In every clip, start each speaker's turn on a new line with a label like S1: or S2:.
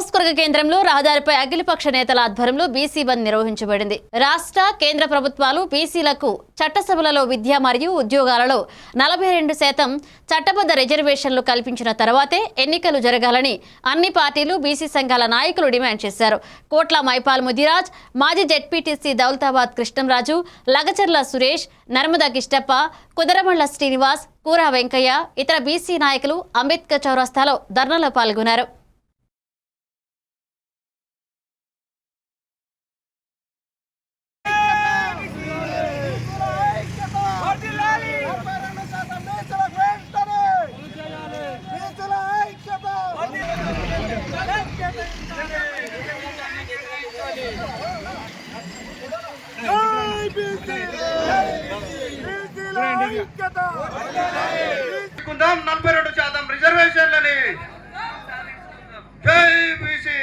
S1: నియోజకవర్గ కేంద్రంలో రహదారిపై అఖిలపక్ష నేతల ఆధ్వర్యంలో బీసీ బంద్ నిర్వహించబడింది. రాష్ట్ర కేంద్ర ప్రభుత్వాలు బీసీలకు చట్టసభలలో విద్య మరియు ఉద్యోగాలలో 42% చట్టబద్ధ రిజర్వేషన్లు కల్పించిన తర్వాతే ఎన్నికలు జరగాలని అన్ని పార్టీలు బీసీ సంఘాల నాయకులు డిమాండ్ చేశారు. కోట్ల మైపాల్ ముదిరాజ్, మాజీ జెడ్పీటీసీ దౌలతాబాద్ కృష్ణంరాజు, లగచర్ల సురేష్, నర్మదా కిష్టప్ప, కుదరమళ్ల శ్రీనివాస్, కూరా వెంకయ్య, ఇతర బీసీ నాయకులు అంబేద్కర్ చౌరస్తాలో ధర్నాలో పాల్గొన్నారు.
S2: కుందాం 42% రిజర్వేషన్లని. జై బీసీ.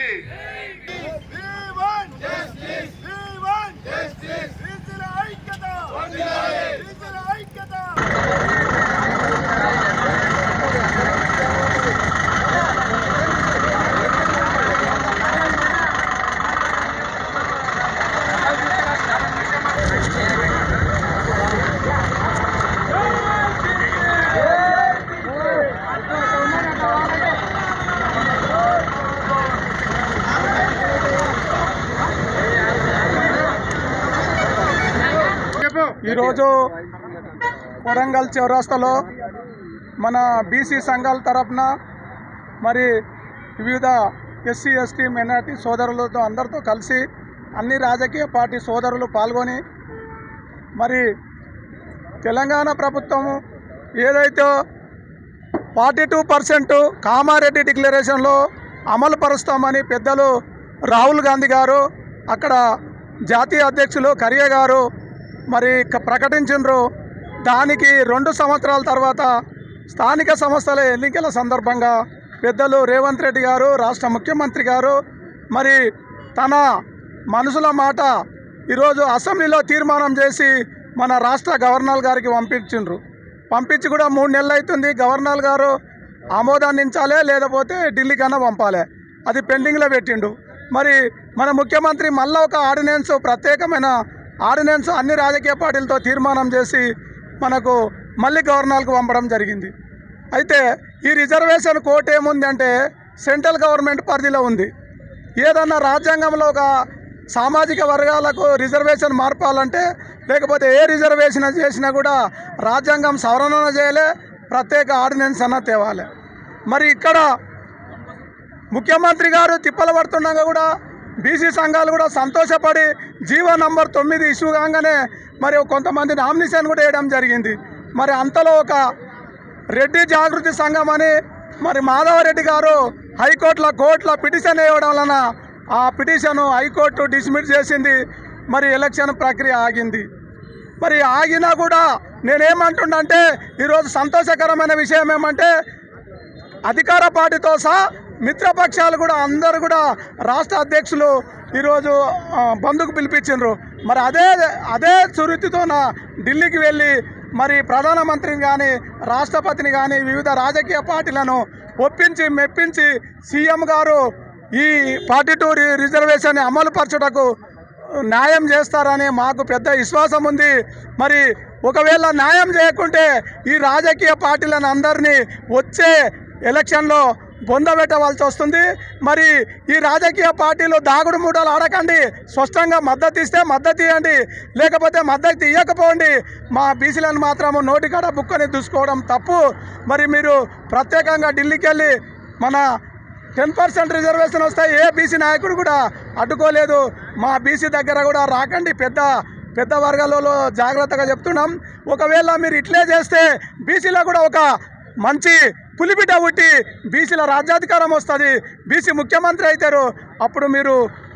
S3: ఈరోజు వరంగల్ చౌరస్తాలో మన బీసీ సంఘాల తరఫున మరి వివిధ ఎస్సీ ఎస్టీ మైనార్టీ సోదరులతో అందరితో కలిసి అన్ని రాజకీయ పార్టీ సోదరులు పాల్గొని మరి తెలంగాణ ప్రభుత్వం ఏదైతే 42% కామారెడ్డి డిక్లరేషన్లో అమలు పరుస్తామని పెద్దలు రాహుల్ గాంధీ గారు, అక్కడ జాతీయ అధ్యక్షులు ఖర్గే గారు మరి ప్రకటించారు. దానికి 2 సంవత్సరాల తర్వాత స్థానిక సంస్థల ఎన్నికల సందర్భంగా పెద్దలు రేవంత్ రెడ్డి గారు, రాష్ట్ర ముఖ్యమంత్రి గారు మరి తన మనసుల మాట ఈరోజు అసెంబ్లీలో తీర్మానం చేసి మన రాష్ట్ర గవర్నర్ గారికి పంపించి కూడా 3 నెలలు అవుతుంది. గవర్నర్ గారు ఆమోదాన్నించాలే, లేకపోతే ఢిల్లీ కన్నా పంపాలి. అది పెండింగ్లో పెట్టిండు. మరి మన ముఖ్యమంత్రి మళ్ళీ ఒక ఆర్డినెన్స్, ప్రత్యేకమైన ఆర్డినెన్స్ అన్ని రాజకీయ పార్టీలతో తీర్మానం చేసి మనకు మళ్ళీ గవర్నర్కు పంపడం జరిగింది. అయితే ఈ రిజర్వేషన్ కోర్టు ఏముంది అంటే సెంట్రల్ గవర్నమెంట్ పరిధిలో ఉంది. ఏదన్నా రాజ్యాంగంలో ఒక సామాజిక వర్గాలకు రిజర్వేషన్ మార్పాలంటే, లేకపోతే ఏ రిజర్వేషన్ చేసినా కూడా రాజ్యాంగం సవరణ చేయలే, ప్రత్యేక ఆర్డినెన్స్ అన్న తేవాలి. మరి ఇక్కడ ముఖ్యమంత్రి గారు తిప్పలు పడుతుండగా కూడా బీసీ సంఘాలు కూడా సంతోషపడి జీవో నంబర్ 9 ఇష్యూ కాగానే మరి కొంతమంది నామినేషన్ కూడా వేయడం జరిగింది. మరి అంతలో ఒక రెడ్డి జాగృతి సంఘం అని మరి మాధవరెడ్డి గారు కోర్టుల పిటిషన్ వేయడం వలన ఆ పిటిషన్ హైకోర్టు డిస్మిస్ చేసింది. మరి ఎలక్షన్ ప్రక్రియ ఆగింది. మరి ఆగినా కూడా నేనేమంటుండంటే ఈరోజు సంతోషకరమైన విషయం ఏమంటే అధికార పార్టీతో సహా మిత్రపక్షాలు కూడా అందరూ కూడా రాష్ట్ర అధ్యక్షులు ఈరోజు బంద్కు పిలిపించారు. మరి అదే చురుతితో ఢిల్లీకి వెళ్ళి మరి ప్రధానమంత్రిని కానీ రాష్ట్రపతిని కానీ వివిధ రాజకీయ పార్టీలను మెప్పించి సీఎం గారు ఈ 42 రిజర్వేషన్ అమలు పరచుటకు న్యాయం చేస్తారని మాకు పెద్ద విశ్వాసం ఉంది. మరి ఒకవేళ న్యాయం చేయకుంటే ఈ రాజకీయ పార్టీలను అందరినీ వచ్చే ఎలక్షన్లో బొందబెట్టవలసి వస్తుంది. మరి ఈ రాజకీయ పార్టీలు దాగుడు మూటలు ఆడకండి. స్పష్టంగా మద్దతు ఇస్తే మద్దతు ఇవ్వండి, లేకపోతే మద్దతు ఇవ్వకపోండి. మా బీసీలను మాత్రము నోటికాడ బుక్కని దూసుకోవడం తప్పు. మరి మీరు ప్రత్యేకంగా ఢిల్లీకి వెళ్ళి మన 10% రిజర్వేషన్ వస్తాయి ఏ బీసీ నాయకుడు కూడా అడ్డుకోలేదు. మా బీసీ దగ్గర కూడా రాకండి, పెద్ద వర్గాలలో జాగ్రత్తగా చెప్తున్నాం. ఒకవేళ మీరు ఇట్లే చేస్తే బీసీలో కూడా ఒక మంచి పులిబిడ్డ పుట్టి బీసీల రాజ్యాధికారం వస్తుంది, బీసీ ముఖ్యమంత్రి అవుతారు. అప్పుడు మీరు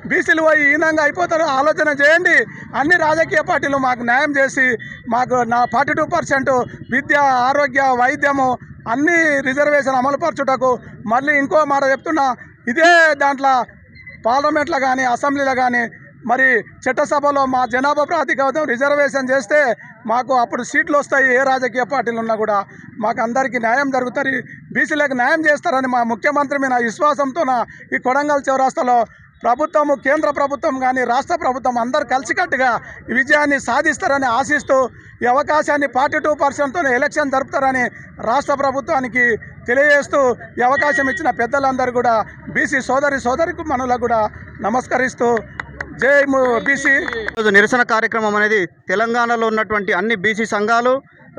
S3: బీసీలు పోయి హీనంగా అయిపోతారు. ఆలోచన చేయండి. అన్ని రాజకీయ పార్టీలు మాకు న్యాయం చేసి మాకు 42% విద్య, ఆరోగ్య, వైద్యము అన్ని రిజర్వేషన్ అమలుపరచుటకు మళ్ళీ ఇంకో మాట చెప్తున్నా, ఇదే దాంట్లో పార్లమెంట్లో కానీ అసెంబ్లీలో కానీ మరి చట్టసభలో మా జనాభా ప్రాతిపదికన రిజర్వేషన్ చేస్తే మాకు అప్పుడు సీట్లు వస్తాయి. ఏ రాజకీయ పార్టీలు ఉన్నా కూడా మాకు అందరికీ న్యాయం జరుగుతుంది, బీసీలకు న్యాయం చేస్తారని మా ముఖ్యమంత్రి మీద విశ్వాసంతో ఈ కొడంగల్ చౌరస్తాలో ప్రభుత్వము, కేంద్ర ప్రభుత్వం కానీ రాష్ట్ర ప్రభుత్వం అందరూ కలిసికట్టుగా ఈ విజయాన్ని సాధిస్తారని ఆశిస్తూ ఈ అవకాశాన్ని 42%తో ఎలక్షన్ జరుపుతారని రాష్ట్ర ప్రభుత్వానికి తెలియజేస్తూ ఈ అవకాశం ఇచ్చిన పెద్దలందరూ కూడా బీసీ సోదరికి మనులకు కూడా నమస్కరిస్తూ జై బీసీ.
S4: ఈరోజు నిరసన కార్యక్రమం అనేది తెలంగాణలో ఉన్నటువంటి అన్ని బీసీ సంఘాలు,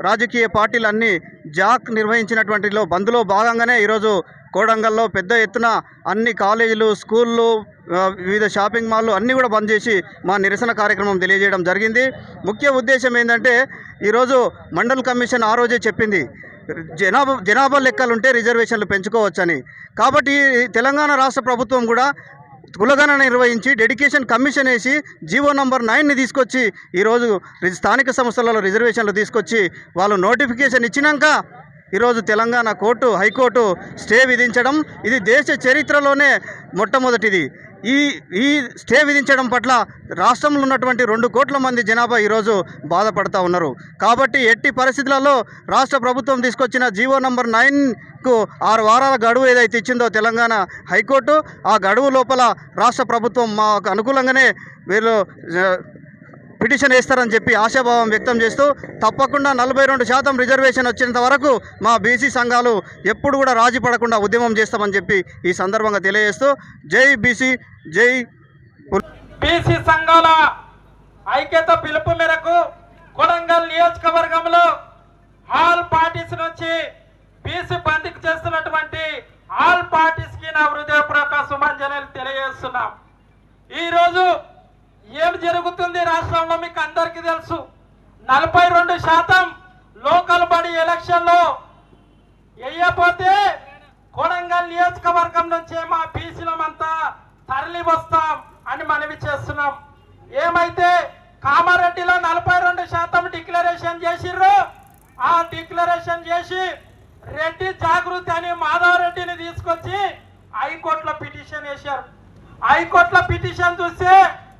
S4: రాజకీయ పార్టీలు అన్నీ జాక్ నిర్వహించినటువంటిలో బంద్లో భాగంగానే ఈరోజు కోడంగల్లో పెద్ద ఎత్తున అన్ని కాలేజీలు, స్కూళ్ళు, వివిధ షాపింగ్ మాల్లు అన్నీ కూడా బంద్ చేసి మా నిరసన కార్యక్రమం తెలియజేయడం జరిగింది. ముఖ్య ఉద్దేశం ఏంటంటే ఈరోజు మండల్ కమిషన్ ఆ రోజే చెప్పింది జనాభా లెక్కలుంటే రిజర్వేషన్లు పెంచుకోవచ్చని. కాబట్టి తెలంగాణ రాష్ట్ర ప్రభుత్వం కూడా కులగణన నిర్వహించి డెడికేషన్ కమిషన్ వేసి జీవో నంబర్ 9ని తీసుకొచ్చి ఈరోజు స్థానిక సంస్థలలో రిజర్వేషన్లు తీసుకొచ్చి వాళ్ళు నోటిఫికేషన్ ఇచ్చినాక ఈరోజు తెలంగాణ హైకోర్టు స్టే విధించడం ఇది దేశ చరిత్రలోనే మొట్టమొదటిది. ఈ స్టే విధించడం పట్ల రాష్ట్రంలో ఉన్నటువంటి 2 కోట్ల మంది జనాభా ఈరోజు బాధపడుతూ ఉన్నారు. కాబట్టి ఎట్టి పరిస్థితులలో రాష్ట్ర ప్రభుత్వం తీసుకొచ్చిన జీవో నంబర్ 9కు 6 వారాల గడువు ఏదైతే ఇచ్చిందో తెలంగాణ హైకోర్టు, ఆ గడువు లోపల రాష్ట్ర ప్రభుత్వం మాకు అనుకూలంగానే వీళ్ళు పిటిషన్ వేస్తారని చెప్పి ఆశాభావం వ్యక్తం చేస్తూ తప్పకుండా 42% రిజర్వేషన్ వచ్చేంత వరకు మా బీసీ సంఘాలు ఎప్పుడు కూడా రాజీ పడకుండా ఉద్యమం చేస్తామని చెప్పి ఈ సందర్భంగా తెలియజేస్తూ జై బీసీ, జై
S5: బీసీ సంఘాల ఐక్యత పిలుపు మేరకు కొడంగల్ నియోజకవర్గంలో ఆల్ పార్టీస్ నుంచి బీసీ బంద్కి చేస్తున్నటువంటి ఆల్ పార్టీస్కి నా హృదయపూర్వక సుమాంజలి తెలియజేస్తున్నాం. ఈరోజు ఏం జరుగుతుంది రాష్ట్రంలో మీకు అందరికీ తెలుసు. 42% లోకల్ బాడీ ఎలక్షన్లో వేయకపోతే కొడంగల్ నియోజకవర్గం నుంచే మా బీసీలమంతా తరలి వస్తాం అని మనవి చేస్తున్నాం. ఏమైతే కామారెడ్డిలో 42% డిక్లరేషన్ చేసిర్రు, ఆ డిక్లరేషన్ చేసి రెడ్డి జాగృతి అని మాధవరెడ్డిని తీసుకొచ్చి హైకోర్టులో పిటిషన్ వేశారు. హైకోర్టులో పిటిషన్ చూస్తే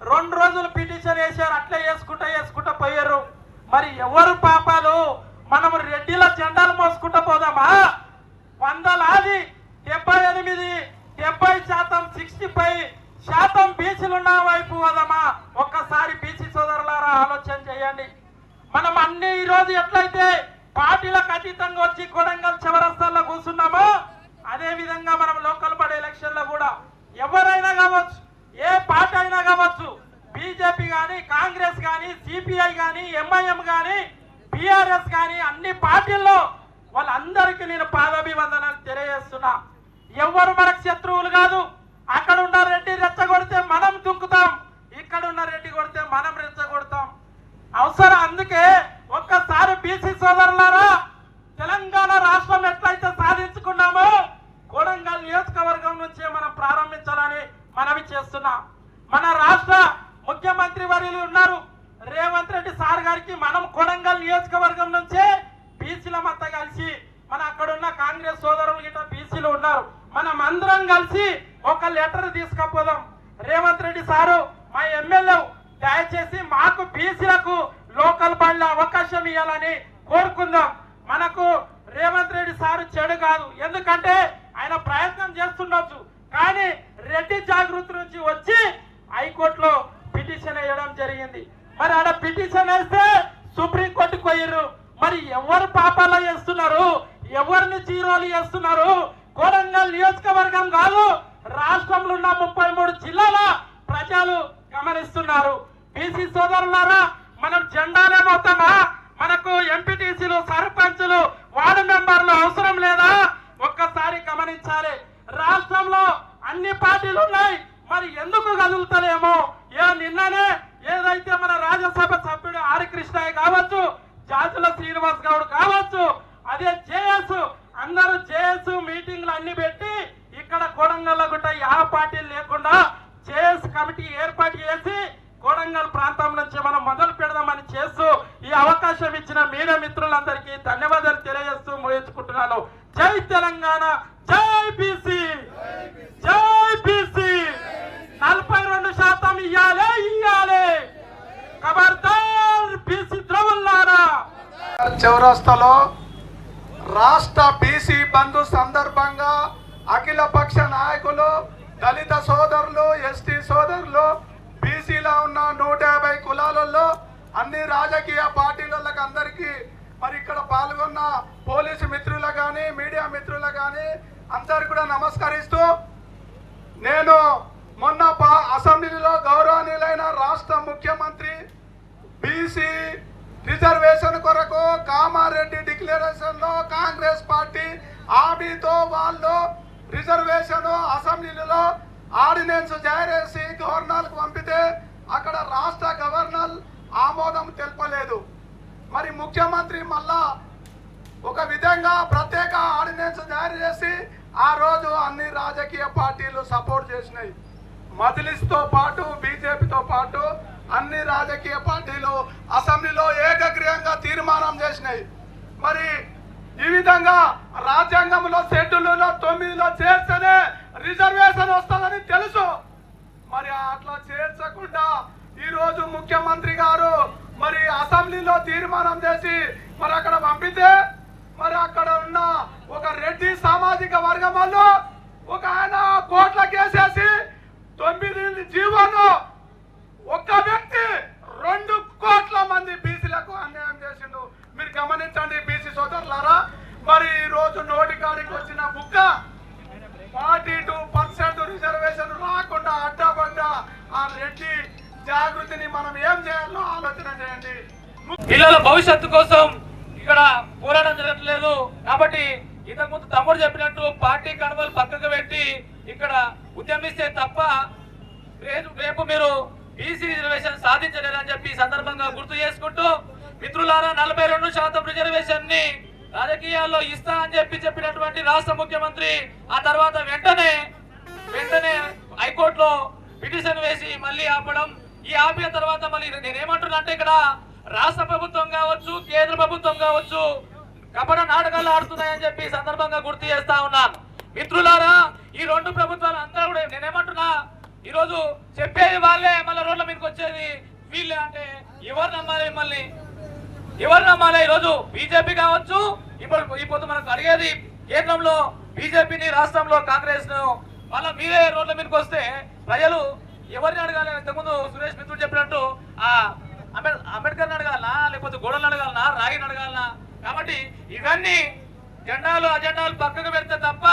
S5: 2 రోజులు పిటిషన్ వేశారు, అట్లే వేసుకుంటా పోయారు. మరి ఎవరు పాపాలు? మనం రెడ్డిల జెండాలు మోసుకుంటా పోదామా? 100 78 70% 65% బీసీలున్న వైపు పోదామా? ఒక్కసారి బీసీ సోదరులారా ఆలోచన చేయండి. మనం అన్ని ఈరోజు ఎట్లయితే పార్టీలకు అతీతంగా వచ్చి కొడంగల్ చౌరస్తాలో కూర్చున్నామో అదే విధంగా మనం లోకల్ బాడీ ఎలక్షన్లో కూడా ఎవరైనా కావచ్చు, ఏ పార్టీ అయినా కావచ్చు, బీజేపీ కానీ, కాంగ్రెస్ కానీ, సిపిఐ కానీ, ఎంఐఎం కానీ, బీఆర్ఎస్ కానీ, అన్ని పార్టీల్లో వాళ్ళందరికీ నేను పాదాభివందనాలు తెలియజేస్తున్నా. ఎవరు మనకు శత్రువులు కాదు. అక్కడ ఉన్న రెడ్డి రెచ్చగొడితే మనం దుంకుతాం, ఇక్కడ ఉన్న రెడ్డి కొడితే మనం రెచ్చగొడతాం. అవసరం. అందుకే ఒక్కసారి బీసీ సోదరులారా, తెలంగాణ రాష్ట్రం ఎట్లయితే సాధించుకున్నామో కొడంగల్ నియోజకవర్గం నుంచే మనం ప్రారంభించాలని మనవి చేస్తున్నాం. మన రాష్ట్ర ముఖ్యమంత్రి వర్యులు ఉన్నారు రేవంత్ రెడ్డి సార్ గారికి మనం కొడంగల్ నియోజకవర్గం నుంచే బీసీలమంతా కలిసి, మన అక్కడ ఉన్న కాంగ్రెస్ సోదరులు గిట్ట బీసీలు ఉన్నారు, మనం అందరం కలిసి ఒక లెటర్ తీసుకపోదాం. రేవంత్ రెడ్డి సారు, మా ఎమ్మెల్యే దయచేసి మాకు బీసీలకు లోకల్ బాడీలో అవకాశం ఇవ్వాలని కోరుకుందాం. మనకు రేవంత్ రెడ్డి సారు చెడు కాదు, ఎందుకంటే ఆయన ప్రయత్నం చేస్తుండొచ్చు, కానీ రెడ్డి జాగృతి నుంచి వచ్చి హైకోర్టులో పిటిషన్ వేయడం జరిగింది. మరి ఆడ పిటిషన్ వేస్తే సుప్రీంకోర్టుకు పోయిర్రు. మరి ఎవరు పాపాలు చేస్తున్నారు, ఎవరిని చీరోలు చేస్తున్నారు? కొడంగల్ నియోజకవర్గం కాదు, రాష్ట్రంలో ఉన్న 33 జిల్లాల ప్రజలు గమనిస్తున్నారు. బీసీ సోదరులారా, మనం జెండాలే పోతామా? మనకు ఎంపీటీసీలు, సర్పంచులు, వార్డు మెంబర్లు అవసరం లేదా? ఒక్కసారి గమనించాలి. రాష్ట్రంలో అన్ని పార్టీలు ఉన్నాయి, మరి ఎందుకు కదులుతలేమో? నిన్ననే ఏదైతే మన రాజ్యసభ సభ్యుడు ఆర్ కృష్ణయ్య కావచ్చు, జాతుల శ్రీనివాస్ గౌడ్ కావచ్చు, అదే జేఎస్, అందరూ జేఎస్ మీటింగ్లు అన్ని పెట్టి ఇక్కడ కొడంగల్ గుట్ట యా పార్టీలు లేకుండా జేఎస్ కమిటీ ఏర్పాటు చేసి కొడంగల్ ప్రాంతం నుంచి మనం మొదలు పెడదామని చేస్తూ ఈ అవకాశం ఇచ్చిన మీడియా మిత్రులందరికీ ధన్యవాదాలు తెలియజేస్తూ ముగించుకుంటున్నాను. జై తెలంగాణ, జై బీసీ, జై బీసీ. 42% ఇయ్యాలే.
S3: చౌరస్తాలో రాష్ట్ర బీసీ బంధు సందర్భంగా అఖిలపక్ష నాయకులు, దళిత సోదరులు, ఎస్టీ సోదరులు, బీసీలో ఉన్న 150 కులాలలో అన్ని రాజకీయ పార్టీలకు అందరికీ మరి ఇక్కడ పాల్గొన్న పోలీసు మిత్రులకు కానీ, మీడియా మిత్రులకు కానీ అందరు కూడా నమస్కరిస్తూ, నేను మొన్న అసెంబ్లీలో గౌరవనీయులైన రాష్ట్ర ముఖ్యమంత్రి బీసీ రిజర్వేషన్ కొరకు కామారెడ్డి డిక్లరేషన్లో కాంగ్రెస్ పార్టీ హామీతో వాళ్ళు రిజర్వేషన్ అసెంబ్లీలో ఆర్డినెన్స్ జారీ చేసి గవర్నర్కు పంపితే అక్కడ రాష్ట్ర గవర్నర్ ఆమోదం తెలపలేదు. మరి ముఖ్యమంత్రి మళ్ళా ఒక విధంగా ప్రత్యేక ఆర్డినెన్స్ జారీ చేసి ఆ రోజు అన్ని రాజకీయ పార్టీలు సపోర్ట్ చేసినాయి. మజ్లిస్తో పాటు బీజేపీతో పాటు అన్ని రాజకీయ పార్టీలు అసెంబ్లీలో ఏకగ్రీవంగా తీర్మానం చేసినాయి. మరి ఈ విధంగా రాజ్యాంగంలో షెడ్యూల్లో 9లో చేస్తేనే రిజర్వేషన్ వస్తుందని తెలుసు. మరి అట్లా చేర్చకుండా ఈరోజు ముఖ్యమంత్రి గారు మరి అసెంబ్లీలో తీర్మానం చేసి మరి అక్కడ పంపితే మరి అక్కడ ఉన్న ఒక రెడ్డి సామాజిక వర్గం వాళ్ళు ఒక ఆయన కోట్ల కేసేసి 9 జీవోను ఒక్క వ్యక్తి 2 కోట్ల మంది బీసీలకు అన్యాయం చేసిండు. మీరు గమనించండి బీసీ సోదరులారా. మరి ఈ రోజు నోటికాడికి వచ్చిన బుక్క 42% రిజర్వేషన్ రాకుండా అడ్డబండా ఆ రెడ్డి జాగృతిని మనం ఏం చేయాలో ఆలోచన చేయండి.
S5: పిల్లల భవిష్యత్తు కోసం ఇక్కడ పోరాటం జరగట్లేదు కాబట్టి ఇంతకుముందు తమ్ముడు చెప్పినట్టు పార్టీ కడవలు పక్కకు పెట్టి ఇక్కడ ఉద్యమిస్తే తప్ప రేపు మీరు బీసీ రిజర్వేషన్ సాధించలేరని చెప్పి సందర్భంగా గుర్తు చేసుకుంటూ, మిత్రులారా 42% రిజర్వేషన్ ని రాజకీయాల్లో ఇస్తా అని చెప్పినటువంటి రాష్ట్ర ముఖ్యమంత్రి ఆ తర్వాత వెంటనే హైకోర్టులో పిటిషన్ వేసి మళ్ళీ ఆపడం, ఈ ఆపిన తర్వాత మళ్ళీ నేనేమంటున్నా అంటే ఇక్కడ రాష్ట్ర ప్రభుత్వం కావచ్చు, కేంద్ర ప్రభుత్వం కావచ్చు కపట నాటకాలు ఆడుతున్నాయని చెప్పి సందర్భంగా గుర్తు చేస్తా ఉన్నాను. మిత్రులారా, ఈ 2 ప్రభుత్వాలు అందరూ కూడా నేనేమంటున్నా, ఈరోజు చెప్పేది వాళ్ళే మళ్ళీ రోడ్ల మీదకి వచ్చేది వీళ్ళే అంటే ఎవరు నమ్మాలి? మిమ్మల్ని ఎవరు నమ్మాలి? ఈరోజు బీజేపీ కావచ్చు, ఇప్పుడు మనకు అడిగేది కేంద్రంలో బీజేపీని, రాష్ట్రంలో కాంగ్రెస్ ను, మళ్ళీ మీరే రోడ్ల మీదకి వస్తే ప్రజలు ఎవరిని అడగాలి? ఇంతకుముందు సురేష్ మిత్రుడు చెప్పినట్టు ఆ అంబేద్కర్ని అడగాలనా, లేకపోతే గోడలను అడగాలనా, రాగిని అడగాలనా? కాబట్టి ఇవన్నీ అజెండాలు పక్కకు పెడితే తప్ప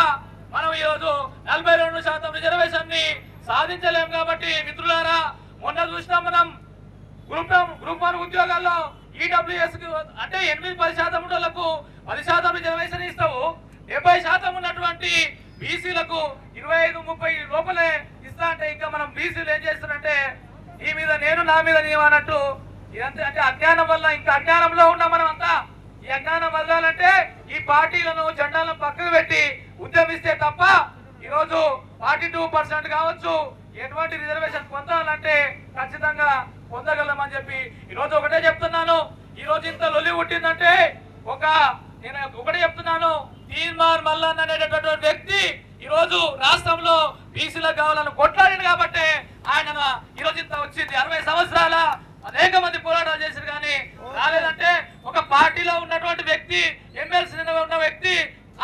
S5: మనం ఈరోజు 42% రిజర్వేషన్ ని సాధించలేం. కాబట్టి మిత్రులారా, మొన్న చూసినాం మనం గ్రూప్ 1 ఉద్యోగాల్లో ఈడబ్ల్యూఎస్ అంటే 8-10% ఉన్నోళ్లకు 10% రిజర్వేషన్ ఇస్తావు, 70% ఉన్నటువంటి బీసీలకు 25-30 లోపలే ఇస్తా అంటే ఇంకా మనం బీసీలు ఏం చేస్తారంటే ఈ మీద నేను నా మీద నీవు అన్నట్టు ఇదంతా అంటే అజ్ఞానం వల్ల ఇంకా అజ్ఞానంలో ఉన్నాం మనం అంతా. ఈ అజ్ఞానం వదలాలంటే ఈ పార్టీలను జెండాలను పక్కకు పెట్టి ఉద్యమిస్తే తప్ప ఈరోజు 42% కావచ్చు ఎటువంటి రిజర్వేషన్ పొందాలంటే ఖచ్చితంగా పొందగలమని చెప్పి ఈరోజు ఒకటే చెప్తున్నాను. ఈరోజు ఇంత లొల్లి పుట్టిందంటే నేను ఒకటే చెప్తున్నాను, తీన్మార్ మల్లన్న అనేటటువంటి వ్యక్తి ఈరోజు రాష్ట్రంలో బీసీలకు కావాలని కొట్లాడింది కాబట్టి ఆయన ఈరోజు ఇంత వచ్చింది. 60 సంవత్సరాల అనేక మంది పోరాటాలు చేశారు కానీ రాలేదంటే ఒక పార్టీలో ఉన్నటువంటి వ్యక్తి, ఎమ్మెల్సీ ఉన్న వ్యక్తి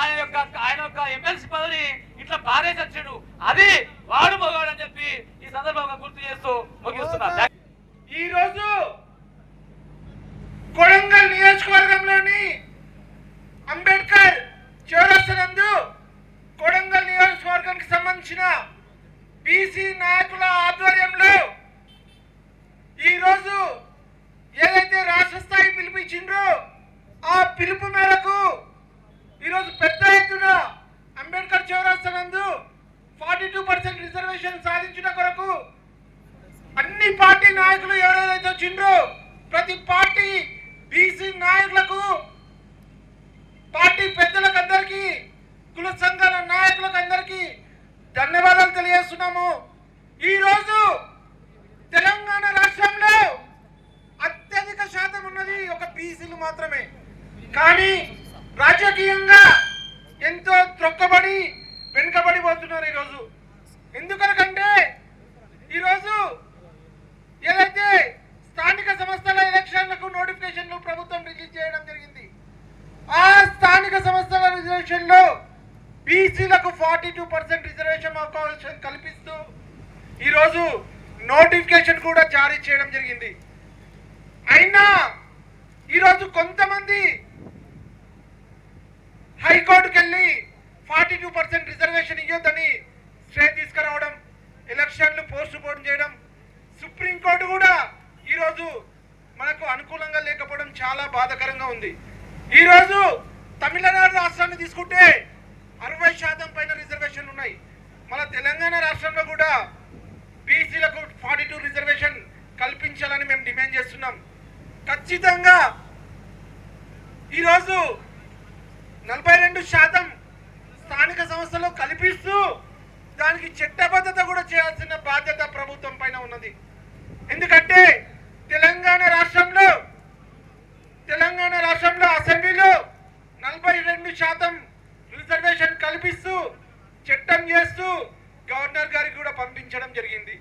S5: ఆయన యొక్క ఎమ్మెల్సీ పదవిని ఇట్లా పారేసొచ్చాడు. అది వాడు మొగాడు అని చెప్పి ఈ సందర్భంగా గుర్తు చేస్తూ ముగిస్తున్నా.
S2: ఈ రోజు కొడంగల్ నియోజకవర్గంలోని అంబేద్కర్ చౌరస్తా నందు కొడంగల్ నియోజకవర్గానికి సంబంధించిన బీసీ నాయకుల ఆధ్వర్యంలో ఈరోజు ఏదైతే రాష్ట్ర స్థాయి పిలిపించిండ్రో ఆ పిలుపు మేరకు ఈరోజు పెద్ద ఎత్తున అంబేద్కర్ చౌరస్తా నందు 42% రిజర్వేషన్ సాధించిన కొరకు అన్ని పార్టీ నాయకులు ఎవరైతే వచ్చిండ్రో ప్రతి పార్టీ బీసీ నాయకులకు, పార్టీ పెద్దలకు అందరికీ, కుల సంఘాల నాయకులకు అందరికీ ధన్యవాదాలు తెలియజేస్తున్నాము. ఈరోజు తెలంగాణ రాష్ట్రంలో అత్యధిక శాతం ఉన్నది ఒక బీసీలు మాత్రమే. కానీ రాజకీయంగా ఎంతో త్రొక్కబడి వెనుకబడిపోతున్నారు ఈరోజు. ఎందుకనకంటే ఈరోజు ఏదైతే స్థానిక సంస్థల ఎలక్షన్లకు నోటిఫికేషన్లు ప్రభుత్వం రిలీజ్ చేయడం జరిగింది. 42% రిజర్వేషన్ అవకాశం కల్పిస్తూ ఈరోజు నోటిఫికేషన్ కూడా జారీ చేయడం జరిగింది. అయినా ఈరోజు కొంతమంది హైకోర్టుకు వెళ్ళి 42% రిజర్వేషన్ ఇవ్వద్దని స్టే తీసుకురావడం, ఎలక్షన్లు పోస్ట్ పోన్ చేయడం, సుప్రీంకోర్టు కూడా ఈరోజు మనకు అనుకూలంగా లేకపోవడం చాలా బాధాకరంగా ఉంది. ఈరోజు తమిళనాడు రాష్ట్రాన్ని తీసుకుంటే 60% పైన రిజర్వేషన్లు ఉన్నాయి. మన తెలంగాణ రాష్ట్రంలో కూడా బీసీలకు 42 రిజర్వేషన్ కల్పించాలని మేము డిమాండ్ చేస్తున్నాం. ఖచ్చితంగా ఈరోజు 42% స్థానిక సంస్థలు కల్పిస్తూ దానికి చట్టబద్ధత కూడా చేయాల్సిన బాధ్యత ప్రభుత్వం పైన ఉన్నది. ఎందుకంటే తెలంగాణ రాష్ట్రంలో అసెంబ్లీలో 42% రిజర్వేషన్ కల్పిస్తూ చట్టం చేస్తూ గవర్నర్ గారికి కూడా పంపించడం జరిగింది.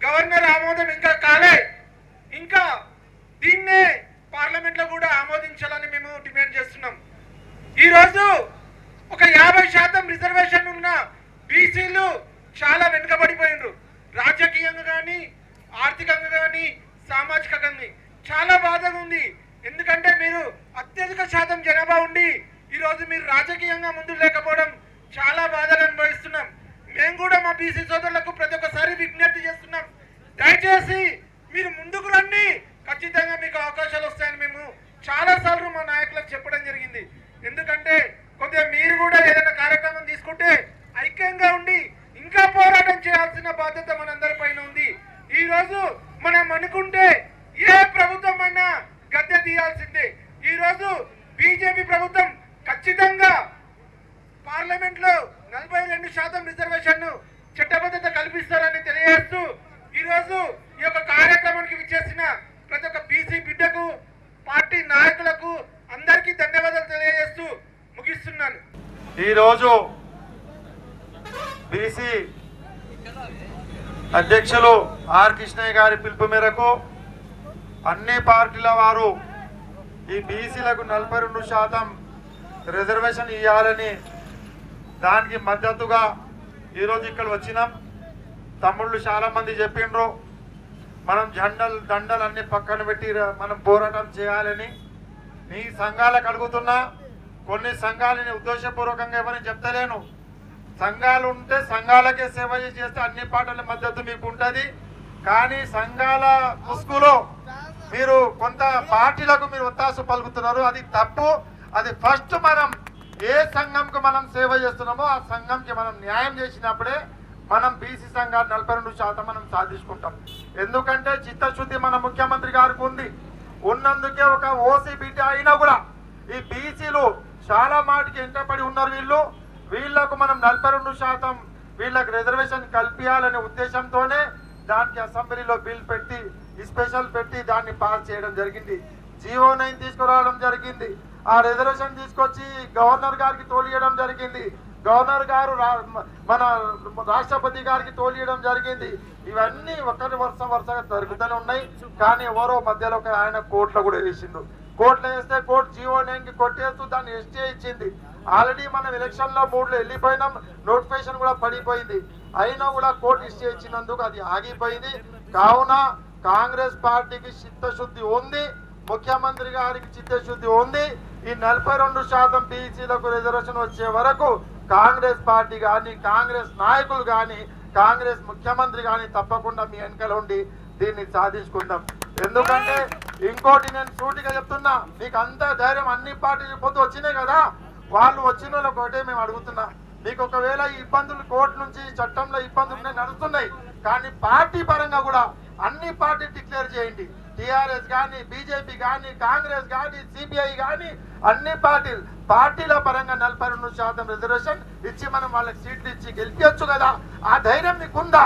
S2: గవర్నర్ ఆమోదం ఇంకా కాలే. ఇంకా దీన్నే పార్లమెంట్లో కూడా ఆమోదించాలని మేము డిమాండ్ చేస్తున్నాం. ఈరోజు ఒక 50% రిజర్వేషన్ ఉన్న బీసీలు చాలా వెనుకబడిపోయినారు. రాజకీయంగా కానీ, ఆర్థికంగా కానీ, సామాజికంగా కానీ చాలా బాధగా ఉంది. ఎందుకంటే మీరు అత్యధిక శాతం జనాభా ఉండి ఈరోజు మీరు రాజకీయంగా ముందు లేకపోవడం చాలా బాధగా అనుభవిస్తున్నాం. మేము కూడా మా బీసీ సోదరులకు ప్రతి ఒక్కసారి విజ్ఞప్తి చేస్తున్నాం, దయచేసి మీరు ముందుకు రండి, ఖచ్చితంగా మీకు అవకాశాలు వస్తాయని మేము చాలాసార్లు మా నాయకులకు చెప్పడం జరిగింది. ఎందుకంటే కొద్దిగా మీరు కూడా ఏదైనా కార్యక్రమం తీసుకుంటే ఐక్యంగా ఉండి ఇంకా పోరాటం చేయాల్సిన బాధ్యత మనందరి పైన ఉంది. ఈరోజు మనం అనుకుంటే ఏ ప్రభుత్వం అయినా గద్దె తీయాల్సిందే. ఈరోజు బీజేపీ ప్రభుత్వం ఖచ్చితంగా పార్లమెంట్లో 42% రిజర్వేషన్ చట్టబద్ధత కల్పిస్తారని తెలియజేస్తూ ఈరోజు ఈ యొక్క కార్యక్రమానికి విచ్చేసిన ప్రతి ఒక్క బీసీ బిడ్డకు, పార్టీ నాయకులకు అందరికీ ధన్యవాదాలు తెలియజేస్తూ ముగిస్తున్నాను.
S6: ఈరోజు బీసీ అధ్యక్షులు ఆర్ కృష్ణయ్య గారి పిలుపు మేరకు అన్ని పార్టీల వారు ఈ బీసీలకు 42% రిజర్వేషన్ ఇవ్వాలని దానికి మద్దతుగా ఈరోజు ఇక్కడ వచ్చినాం. తమ్ముళ్ళు చాలామంది చెప్పిండ్రు మనం దండలు అన్ని పక్కన పెట్టి మనం పోరాటం చేయాలని. నీ సంఘాలకు అడుగుతున్నా, కొన్ని సంఘాలని ఉద్దేశపూర్వకంగా ఎవరిని చెప్తలేను. సంఘాలు ఉంటే సంఘాలకే సేవ చేస్తే అన్ని పార్టీల మద్దతు మీకు ఉంటుంది. కానీ సంఘాల ముసుగులో మీరు కొంత పార్టీలకు మీరు ఒత్తాసు పలుకుతున్నారు, అది తప్పు. అది ఫస్ట్ మనం ఏ సంఘంకు మనం సేవ చేస్తున్నామో ఆ సంఘంకి మనం న్యాయం చేసినప్పుడే మనం బీసీ సంఘాలు 42% మనం సాధించుకుంటాం. ఎందుకంటే చిత్తశుద్ధి మన ముఖ్యమంత్రి గారికి ఉంది. ఉన్నందుకే ఒక ఓసీ బీటీ అయినా కూడా ఈ బీసీలు చాలా మాటికి ఎంటపడి ఉన్నారు. వీళ్ళకు మనం 42% వీళ్ళకి రిజర్వేషన్ కల్పించాలనే ఉద్దేశంతోనే దానికి అసెంబ్లీలో బిల్ పెట్టి స్పెషల్ పెట్టి దాన్ని పాస్ చేయడం జరిగింది. GO9 తీసుకురావడం జరిగింది. ఆ రిజర్వేషన్ తీసుకొచ్చి గవర్నర్ గారికి తోలియడం జరిగింది. గవర్నర్ గారు మన రాష్ట్రపతి గారికి తోలియడం జరిగింది. ఇవన్నీ ఒకరి వరుసగా జరుగుతూనే ఉన్నాయి. కానీ ఎవరో మధ్యలో ఆయన కోర్టులో కూడా వేసిండు. కోర్టులో వేస్తే కోర్టు GO9కి కొట్టేస్తూ దాన్ని ఎస్టే ఇచ్చింది. ఆల్రెడీ మనం ఎలక్షన్లో 3లో వెళ్ళిపోయినాం, నోటిఫికేషన్ కూడా పడిపోయింది. అయినా కూడా కోర్టు ఇష్టే ఇచ్చినందుకు అది ఆగిపోయింది. కావున కాంగ్రెస్ పార్టీకి చిత్తశుద్ధి ఉంది, ముఖ్యమంత్రి గారికి చిత్తశుద్ధి ఉంది. ఈ 42% బీసీలకు రిజర్వేషన్ వచ్చే వరకు కాంగ్రెస్ పార్టీ కానీ, కాంగ్రెస్ నాయకులు కానీ, కాంగ్రెస్ ముఖ్యమంత్రి కానీ తప్పకుండా మీ వెనకాల ఉండి దీన్ని సాధించుకుందాం. ఎందుకంటే ఇంకోటి నేను సూటిగా చెప్తున్నా, మీకు అంత ధైర్యం అన్ని పార్టీలు పొద్దు వచ్చినాయి కదా, వాళ్ళు వచ్చిన వాళ్ళకి ఒకటే మేము అడుగుతున్నా, మీకు ఒకవేళ ఈ ఇబ్బందులు కోర్టు నుంచి చట్టంలో ఇబ్బందులు నడుస్తున్నాయి, కానీ పార్టీ పరంగా కూడా అన్ని పార్టీ డిక్లేర్ చేయండి. టీఆర్ఎస్ కానీ, బీజేపీ కానీ, కాంగ్రెస్ కానీ, సిపిఐ కానీ అన్ని పార్టీల పరంగా 42% రిజర్వేషన్ ఇచ్చి మనం వాళ్ళకి సీట్లు ఇచ్చి గెలిపించచ్చు కదా. ఆ ధైర్యం మీకుందా?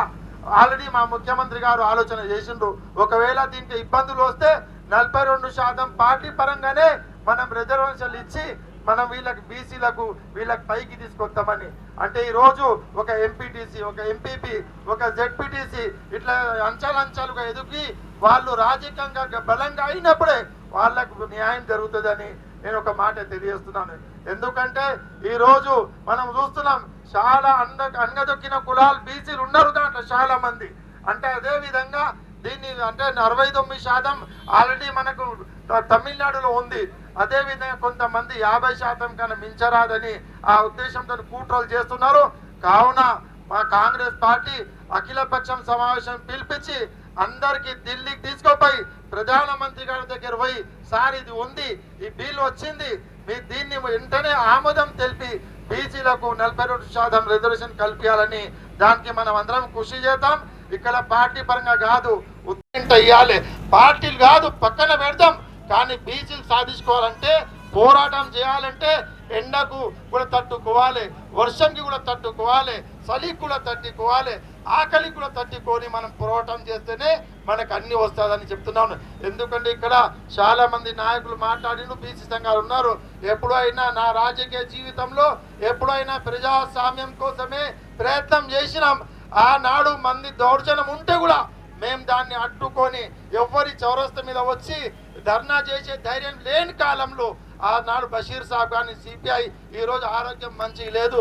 S6: ఆల్రెడీ మా ముఖ్యమంత్రి గారు ఆలోచన చేసిండ్రు. ఒకవేళ దీనికి ఇబ్బందులు వస్తే 42% పార్టీ పరంగానే మనం రిజర్వేషన్లు ఇచ్చి మనం వీళ్ళకి బీసీలకు వీళ్ళకి పైకి తీసుకొస్తామని. అంటే ఈరోజు ఒక ఎంపీటీసీ, ఒక ఎంపీపీ, ఒక జెడ్పీటీసీ ఇట్లా అంచెలంచెలుగా ఎదిగి వాళ్ళు రాజకీయంగా బలంగా అయినప్పుడే వాళ్ళకు న్యాయం జరుగుతుందని నేను ఒక మాట తెలియజేస్తున్నాను. ఎందుకంటే ఈరోజు మనం చూస్తున్నాం చాలా అన్నదొక్కిన కులాలు బీసీలు ఉన్నారు దాంట్లో చాలా మంది. అంటే అదే విధంగా దీన్ని అంటే 69% ఆల్రెడీ మనకు తమిళనాడులో ఉంది. అదే విధంగా కొంతమంది 50% కన్నా మించరాదని ఆ ఉద్దేశంతో కుట్రలు చేస్తున్నారు. కావున మా కాంగ్రెస్ పార్టీ అఖిలపక్షం సమావేశం పిలిపించి అందరికి ఢిల్లీకి తీసుకుపోయి ప్రధానమంత్రి గారి దగ్గర పోయి సార్ ఇది ఉంది, ఈ బిల్ వచ్చింది, మీరు దీన్ని వెంటనే ఆమోదం తెలిపి బీసీలకు 42% రిజర్వేషన్ కల్పించాలని దానికి మనం అందరం కృషి చేద్దాం. ఇక్కడ పార్టీ పరంగా కాదు, ఇవ్వాలి పార్టీలు కాదు పక్కన పెడతాం. కానీ బీసీలు సాధించుకోవాలంటే పోరాటం చేయాలంటే ఎండకు కూడా తట్టుకోవాలి, వర్షంకి కూడా తట్టుకోవాలి, చలికి కూడా తట్టుకోవాలి, ఆకలికి కూడా తట్టుకొని మనం పోరాటం చేస్తేనే మనకు అన్ని వస్తుందని చెప్తున్నాను. ఎందుకంటే ఇక్కడ చాలా మంది నాయకులు మాట్లాడిన బీసీ సంఘాలు ఉన్నారు. ఎప్పుడైనా నా రాజకీయ జీవితంలో ఎప్పుడైనా ప్రజాస్వామ్యం కోసమే ప్రయత్నం చేసినాం. ఆనాడు మంది దౌర్జన్యం ఉంటే కూడా మేము దాన్ని అడ్డుకొని ఎవరి చౌరస్తా మీద వచ్చి ధర్నా చేసే ధైర్యం లేని కాలంలో ఆనాడు బషీర్ సాబ్ కానీ సిపిఐ ఈరోజు ఆరోగ్యం మంచిగా లేదు,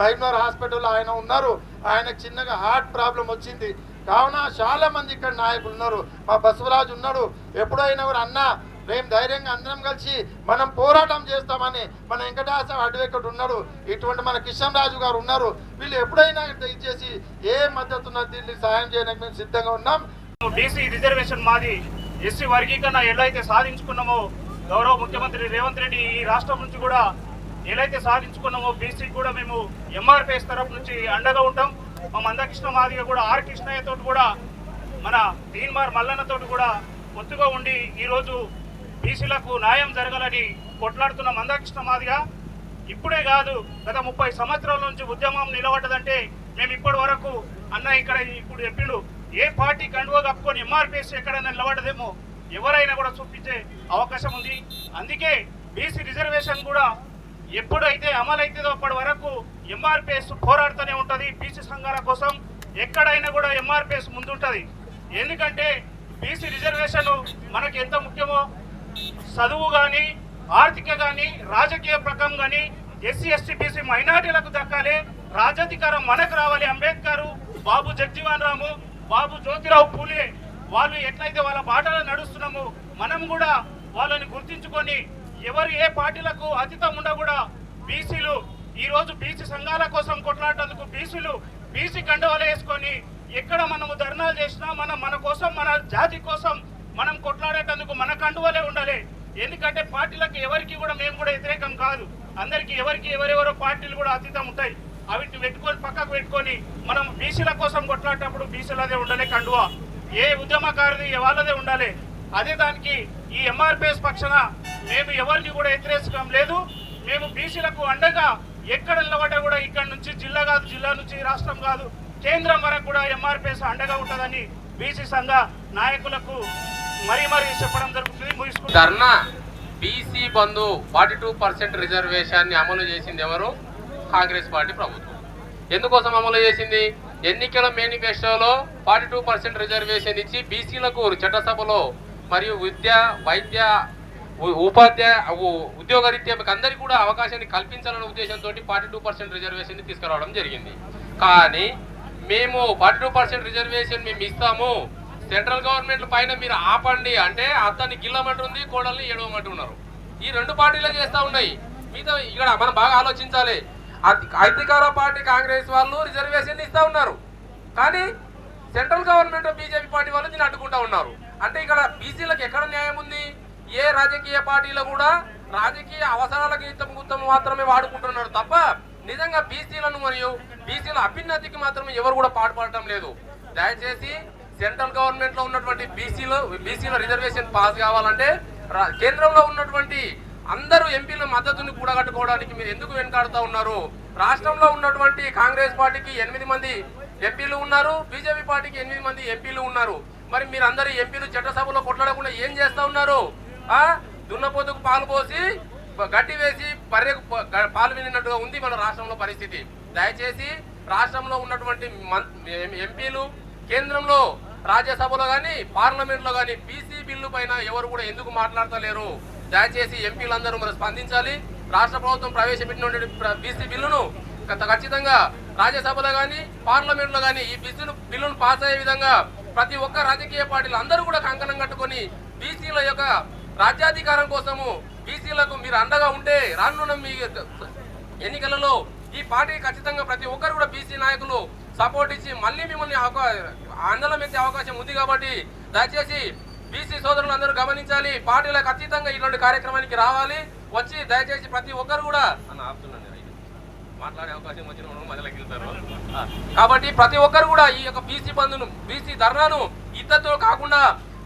S6: బైనర్ హాస్పిటల్లో ఆయన ఉన్నారు, ఆయనకు చిన్నగా హార్ట్ ప్రాబ్లం వచ్చింది. కావున చాలా మంది ఇక్కడ నాయకులు ఉన్నారు. మా బసవరాజు ఉన్నాడు. ఎప్పుడైనా కూడా అన్న మేము ధైర్యంగా అందరం కలిసి మనం పోరాటం చేస్తామని మన వెంకటాచల అడ్వకేట్ ఉన్నాడు, ఇటువంటి మన కిషన్ రాజు గారు ఉన్నారు. వీళ్ళు ఎప్పుడైనా ఇచ్చేసి ఏ మద్దతు ఉన్న దీన్ని సాయం చేయడానికి మేము సిద్ధంగా ఉన్నాం.
S7: బీసీ రిజర్వేషన్ మాది ఎస్సీ వర్గీకరణ ఎలా అయితే సాధించుకున్నామో గౌరవ ముఖ్యమంత్రి రేవంత్ రెడ్డి ఈ రాష్ట్రం నుంచి కూడా ఎలా అయితే సాధించుకున్నామో బీసీ కూడా మేము ఎంఆర్పీఎస్ తరఫు నుంచి అండగా ఉంటాం. మా మందకృష్ణ మాదిగ కూడా ఆర్ కృష్ణయ్యతో కూడా మన తీన్మార్ మల్లన్నతో కూడా పొత్తుగా ఉండి ఈరోజు బీసీలకు న్యాయం జరగాలని కొట్లాడుతున్న మందకృష్ణ మాదిగ ఇప్పుడే కాదు గత 30 సంవత్సరాల నుంచి ఉద్యమం నిలబడ్డదంటే మేము ఇప్పటి వరకు అన్న ఇక్కడ ఇప్పుడు చెప్పిండు ఏ పార్టీ కండువా కప్పుకొని ఎంఆర్పీఎస్ ఎక్కడైనా నిలబడ్డదేమో ఎవరైనా కూడా చూపించే అవకాశం ఉంది. అందుకే బీసీ రిజర్వేషన్ కూడా ఎప్పుడైతే అమలైతుందో అప్పటి వరకు ఎంఆర్పీఎస్ పోరాడుతూనే ఉంటుంది. బీసీ సంఘాల కోసం ఎక్కడైనా కూడా ఎంఆర్పీఎస్ ముందుంటుంది. ఎందుకంటే బీసీ రిజర్వేషన్ మనకి ఎంత ముఖ్యమో చదువు కానీ ఆర్థిక కానీ రాజకీయ ప్రకం కానీ ఎస్సీ ఎస్టీ బీసీ మైనార్టీలకు దక్కాలి, రాజాధికారం మనకు రావాలి. అంబేద్కర్, బాబు జగ్జీవన్ రాము, బాబు జ్యోతిరావు పూలే వాళ్ళు ఎట్లయితే వాళ్ళ బాటలో నడుస్తున్నామో మనం కూడా వాళ్ళని గుర్తించుకొని ఎవరు ఏ పార్టీలకు అతీతం ఉండ కూడా బీసీలు ఈరోజు బీసీ సంఘాల కోసం కొట్లాడేందుకు బీసీలు బీసీ కండువాలు వేసుకొని ఎక్కడ మనము ధర్నాలు చేసినా మన కోసం మన జాతి కోసం మనం కొట్లాడేటందుకు మన కండువలే ఉండాలి. ఎందుకంటే పార్టీలకు ఎవరికి కూడా మేము కూడా వ్యతిరేకం కాదు. అందరికీ ఎవరెవరో పార్టీలు కూడా అతీతం ఉంటాయి. అవిటి పెట్టుకొని పక్కకు పెట్టుకొని మనం బీసీల కోసం కొట్లాడేటప్పుడు బీసీలదే ఉండాలి కండువా, ఏ ఉద్యమకారుది వాళ్ళదే ఉండాలి. అదే దానికి ఈ ఎంఆర్పీఎస్ పక్షాన మేము ఎవరికి కూడా వ్యతిరేకం లేదు. మేము బీసీలకు అండగా ఎక్కడ నిలబడ్డా కూడా ఇక్కడ నుంచి జిల్లా కాదు, జిల్లా నుంచి రాష్ట్రం కాదు, కేంద్రం వరకు కూడా ఎంఆర్పీఎస్ అండగా ఉంటుందని బీసీ సంఘ నాయకులకు మరీ చెప్పడం జరుగుతుంది. ముగిసుకుంటారు.
S8: ధర్నా బీసీ బంధు 42% రిజర్వేషన్ని అమలు చేసింది ఎవరు? కాంగ్రెస్ పార్టీ ప్రభుత్వం. ఎందుకోసం అమలు చేసింది? ఎన్నికల మేనిఫెస్టోలో 42% రిజర్వేషన్ ఇచ్చి బీసీలకు చట్టసభలో మరియు విద్య, వైద్య, ఉద్యోగరీత్యా మీకు అందరికీ కూడా అవకాశాన్ని కల్పించాలనే ఉద్దేశంతో 42% రిజర్వేషన్ తీసుకురావడం జరిగింది. కానీ మేము 42% రిజర్వేషన్ మేము ఇస్తాము, సెంట్రల్ గవర్నమెంట్ పైన మీరు ఆపండి అంటే అతన్ని గిల్లమంటుంది, కోడల్ని ఏడవమంటున్నారు. ఈ రెండు పార్టీలే చేస్తూ ఉన్నాయి. మీతో ఇక్కడ మనం బాగా ఆలోచించాలి. అధికార పార్టీ కాంగ్రెస్ వాళ్ళు రిజర్వేషన్ ఇస్తూ ఉన్నారు, కానీ సెంట్రల్ గవర్నమెంట్ బీజేపీ పార్టీ వాళ్ళు దీన్ని అడ్డుకుంటూ ఉన్నారు. అంటే ఇక్కడ బీసీలకు ఎక్కడ న్యాయం ఉంది? ఏ రాజకీయ పార్టీలు కూడా రాజకీయ అవసరాలకు గుర్తం మాత్రమే వాడుకుంటున్నారు తప్ప నిజంగా బీసీలను మరియు బీసీల అభ్యున్నతికి మాత్రమే ఎవరు కూడా పాటుపడటం లేదు. దయచేసి సెంట్రల్ గవర్నమెంట్ లో ఉన్నటువంటి బీసీల రిజర్వేషన్ పాస్ కావాలంటే కేంద్రంలో ఉన్నటువంటి అందరూ ఎంపీల మద్దతుని కూడగట్టుకోవడానికి మీరు ఎందుకు వెనకాడుతూ ఉన్నారు? రాష్ట్రంలో ఉన్నటువంటి కాంగ్రెస్ పార్టీకి 8 మంది ఎంపీలు ఉన్నారు, బీజేపీ పార్టీకి 8 మంది ఎంపీలు ఉన్నారు. మరి మీరు అందరూ ఎంపీలు చట్టసభలో కొట్లాడకుండా ఏం చేస్తూ ఉన్నారు? దున్నపోతుకు పాలు పోసి గట్టి వేసి బర్రెకు పాలు వినినట్టుగా ఉంది మన రాష్ట్రంలో పరిస్థితి. దయచేసి రాష్ట్రంలో ఉన్నటువంటి ఎంపీలు కేంద్రంలో రాజ్యసభలో కానీ పార్లమెంట్లో కానీ బీసీ బిల్లు పైన ఎవరు కూడా ఎందుకు మాట్లాడతలేరు? దయచేసి ఎంపీలందరూ మరి స్పందించాలి. రాష్ట్ర ప్రభుత్వం ప్రవేశపెట్టిన బీసీ బిల్లును ఖచ్చితంగా రాజ్యసభలో కానీ పార్లమెంట్లో కానీ ఈ బిల్లును పాస్ అయ్యే విధంగా ప్రతి ఒక్క రాజకీయ పార్టీలు అందరూ కూడా కంకణం కట్టుకొని బీసీల యొక్క రాజ్యాధికారం కోసము బీసీలకు మీరు అండగా ఉంటే రానున్న మీ ఎన్నికలలో ఈ పార్టీ ఖచ్చితంగా ప్రతి ఒక్కరు కూడా బీసీ నాయకులు సపోర్ట్ ఇచ్చి మళ్ళీ మిమ్మల్ని ఆందోళన ఎత్తే అవకాశం ఉంది కాబట్టి దయచేసి బీసీ సోదరులు అందరూ గమనించాలి. పార్టీలకు ఖచ్చితంగా ఇలాంటి కార్యక్రమానికి రావాలి. వచ్చి దయచేసి ప్రతి ఒక్కరు కూడా మాట్లాడే అవకాశం వచ్చిన మధ్యలోకి వెళ్తారు కాబట్టి ప్రతి ఒక్కరు కూడా ఈ యొక్క బీసీ బంధును బీసీ ధర్నాను ఇద్దరితో కాకుండా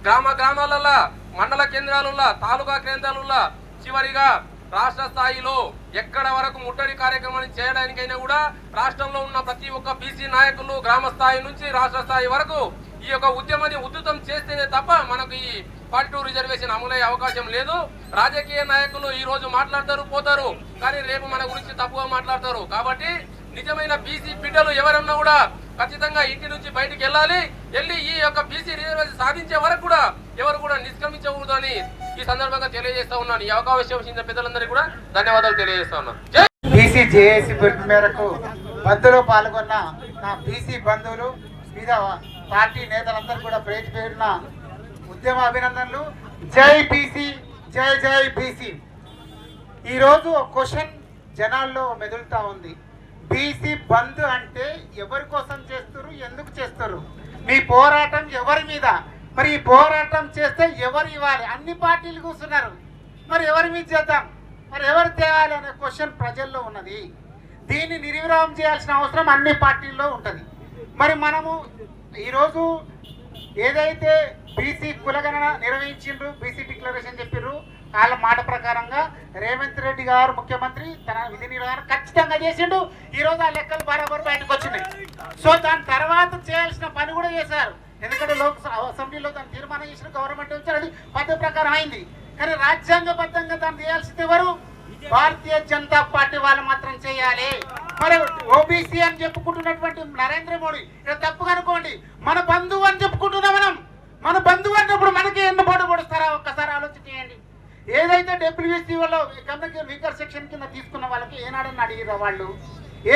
S8: గ్రామాలలో మండల కేంద్రాలలో తాలూకా కేంద్రాలలో చివరిగా రాష్ట్ర స్థాయిలో ఎక్కడ వరకు ముట్టడి కార్యక్రమాన్ని చేయడానికైనా కూడా రాష్ట్రంలో ఉన్న ప్రతి ఒక్క బీసీ నాయకులు గ్రామ స్థాయి నుంచి రాష్ట్ర స్థాయి వరకు ఈ యొక్క ఉద్యమాన్ని ఉధృతం చేస్తేనే తప్ప మనకు ఈ 42 రిజర్వేషన్ అమలయ్యే అవకాశం లేదు. రాజకీయ నాయకులు ఈ రోజు మాట్లాడతారు పోతారు, కానీ రేపు మన గురించి తప్పుగా మాట్లాడతారు. కాబట్టి నిజమైన బీసీ బిడ్డలు ఎవరన్నా కూడా ఖచ్చితంగా ఇంటి నుంచి బయటికి వెళ్ళి ఈ యొక్క బీసీ రిజర్వేషన్ సాధించే వరకు కూడా ఎవరు కూడా నిష్క్రమించకూడదు అని ఈ సందర్భంగా తెలియజేస్తా ఉన్నాను. ఈ అవకాశం ఇచ్చిన పెద్దలందరికీ కూడా ధన్యవాదాలు తెలియజేస్తా ఉన్నాను.
S2: బీసీ జేఏసీ పిలుపు మేరకు బంద్లో పాల్గొన్న నా బీసీ బంధువులు మీద పార్టీ నేతలందరూ కూడా పేరు పేరున ఉద్యమ అభినందనలు. జై బీసీ, జై జై బీసీ. ఈరోజు క్వశ్చన్ జనాల్లో మెదులుతా ఉంది. బీసీ బంద్ అంటే ఎవరి కోసం చేస్తారు, ఎందుకు చేస్తారు, మీ పోరాటం ఎవరి మీద, మరి ఈ పోరాటం చేస్తే ఎవరు ఇవ్వాలి? అన్ని పార్టీలు కూర్చున్నారు, మరి ఎవరి మీద చేద్దాం, మరి ఎవరు తేవాలి అనే క్వశ్చన్ ప్రజల్లో ఉన్నది. దీన్ని నిర్విరామం చేయాల్సిన అవసరం అన్ని పార్టీల్లో ఉంటుంది. మరి మనము ఈరోజు ఏదైతే బీసీ కులగణన నిర్వహించిండ్రు, బీసీ డిక్లరేషన్ చెప్పిర్రు, వాళ్ళ మాట ప్రకారంగా రేవంత్ రెడ్డి గారు ముఖ్యమంత్రి తన విధి నిర్వహణ ఖచ్చితంగా చేసిండు. ఈరోజు ఆ లెక్కలు బరాబర్ బయటకు వచ్చినాయి. సో దాని తర్వాత చేయాల్సిన పని కూడా చేశారు. ఎందుకంటే అసెంబ్లీలో దాన్ని తీర్మానం చేసిన గవర్నమెంట్ వచ్చారు, అది పద్ధతి ప్రకారం అయింది. కానీ రాజ్యాంగబద్ధంగా దాన్ని చేయాల్సింది ఎవరు? భారతీయ జనతా పార్టీ వాళ్ళు మాత్రం చేయాలి. మరి ఓబీసీ అని చెప్పుకుంటున్నటువంటి నరేంద్ర మోడీ తప్పుగా అనుకోండి, మన బంధువు అని చెప్పుకుంటున్నాం. మన బంధువు అన్నప్పుడు మనకి ఎన్ని పోటీ పొడుస్తారా ఒక్కసారి ఆలోచన చేయండి. ఏదైతే డబ్ల్యూసీ వాళ్ళు వీకర్ సెక్షన్ కింద తీసుకున్న వాళ్ళకి ఏనాడన్నా అడిగిరా? వాళ్ళు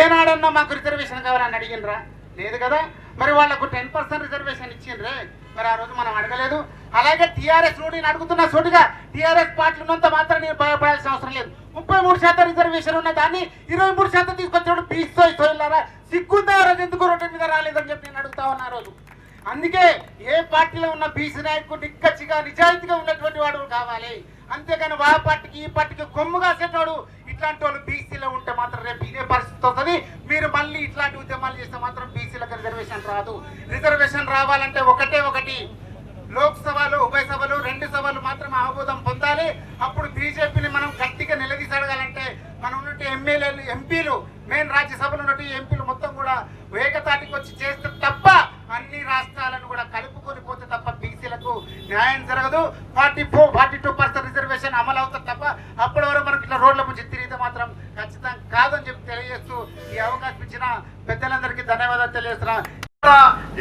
S2: ఏనాడన్నా మాకు రిజర్వేషన్ కావాలని అడిగినరా? లేదు కదా. మరి వాళ్ళకు 10% రిజర్వేషన్ ఇచ్చిండ్రే, మరి ఆ రోజు మనం అడగలేదు. అలాగే టీఆర్ఎస్ నుండి అడుగుతున్న సోటుగా టీఆర్ఎస్ పార్టీ ఉన్నంత మాత్రం నేను భయపడాల్సిన అవసరం లేదు. 33% రిజర్వేషన్ ఉన్న దాన్ని 23% తీసుకొచ్చాడు. పీసోయిలారా సిగ్గుందా రోజు ఎందుకు రోడ్డు మీద రాలేదని చెప్పి నేను అడుగుతా ఉన్నా రోజు. అందుకే ఏ పార్టీలో ఉన్న బీసీ నాయకుడు నిక్కచ్చిగా నిజాయితీగా ఉన్నటువంటి వాడు కావాలి. అంతేగాని ఆ పార్టీకి ఈ పార్టీకి కొమ్ము కాసేటోడు ఇట్లాంటి వాళ్ళు బీసీలో ఉంటే మాత్రం రేపు ఇదే పరిస్థితి వస్తుంది. మీరు మళ్ళీ ఇట్లాంటి ఉద్యమాలు చేస్తే మాత్రం బీసీలకు రిజర్వేషన్ రాదు. రిజర్వేషన్ రావాలంటే ఒకటి లోక్సభలు, ఉభయ సభలు, 2 సభలు మాత్రం ఆమోదం పొందాలి. అప్పుడు బీజేపీని మనం గట్టిగా నిలదీసి అడగాలంటే మనం ఉన్నట్టు ఎమ్మెల్యేలు, ఎంపీలు, మెయిన్ రాజ్యసభలో ఉన్నట్టు ఎంపీలు మొత్తం కూడా ఏకతాటికి వచ్చి చేస్తే తప్ప అన్ని రాష్ట్రాలను కూడా కలుపుకొని పోతే తప్ప బీసీలకు న్యాయం జరగదు. 42% రిజర్వేషన్ అమలు అవుతుంది తప్ప అప్పటి వరకు మనకి ఇట్లా రోడ్ల నుంచి తిరిగితే మాత్రం ఖచ్చితంగా కాదని చెప్పి తెలియజేస్తూ ఈ అవకాశం ఇచ్చిన పెద్దలందరికీ ధన్యవాదాలు తెలియజేస్తున్నా.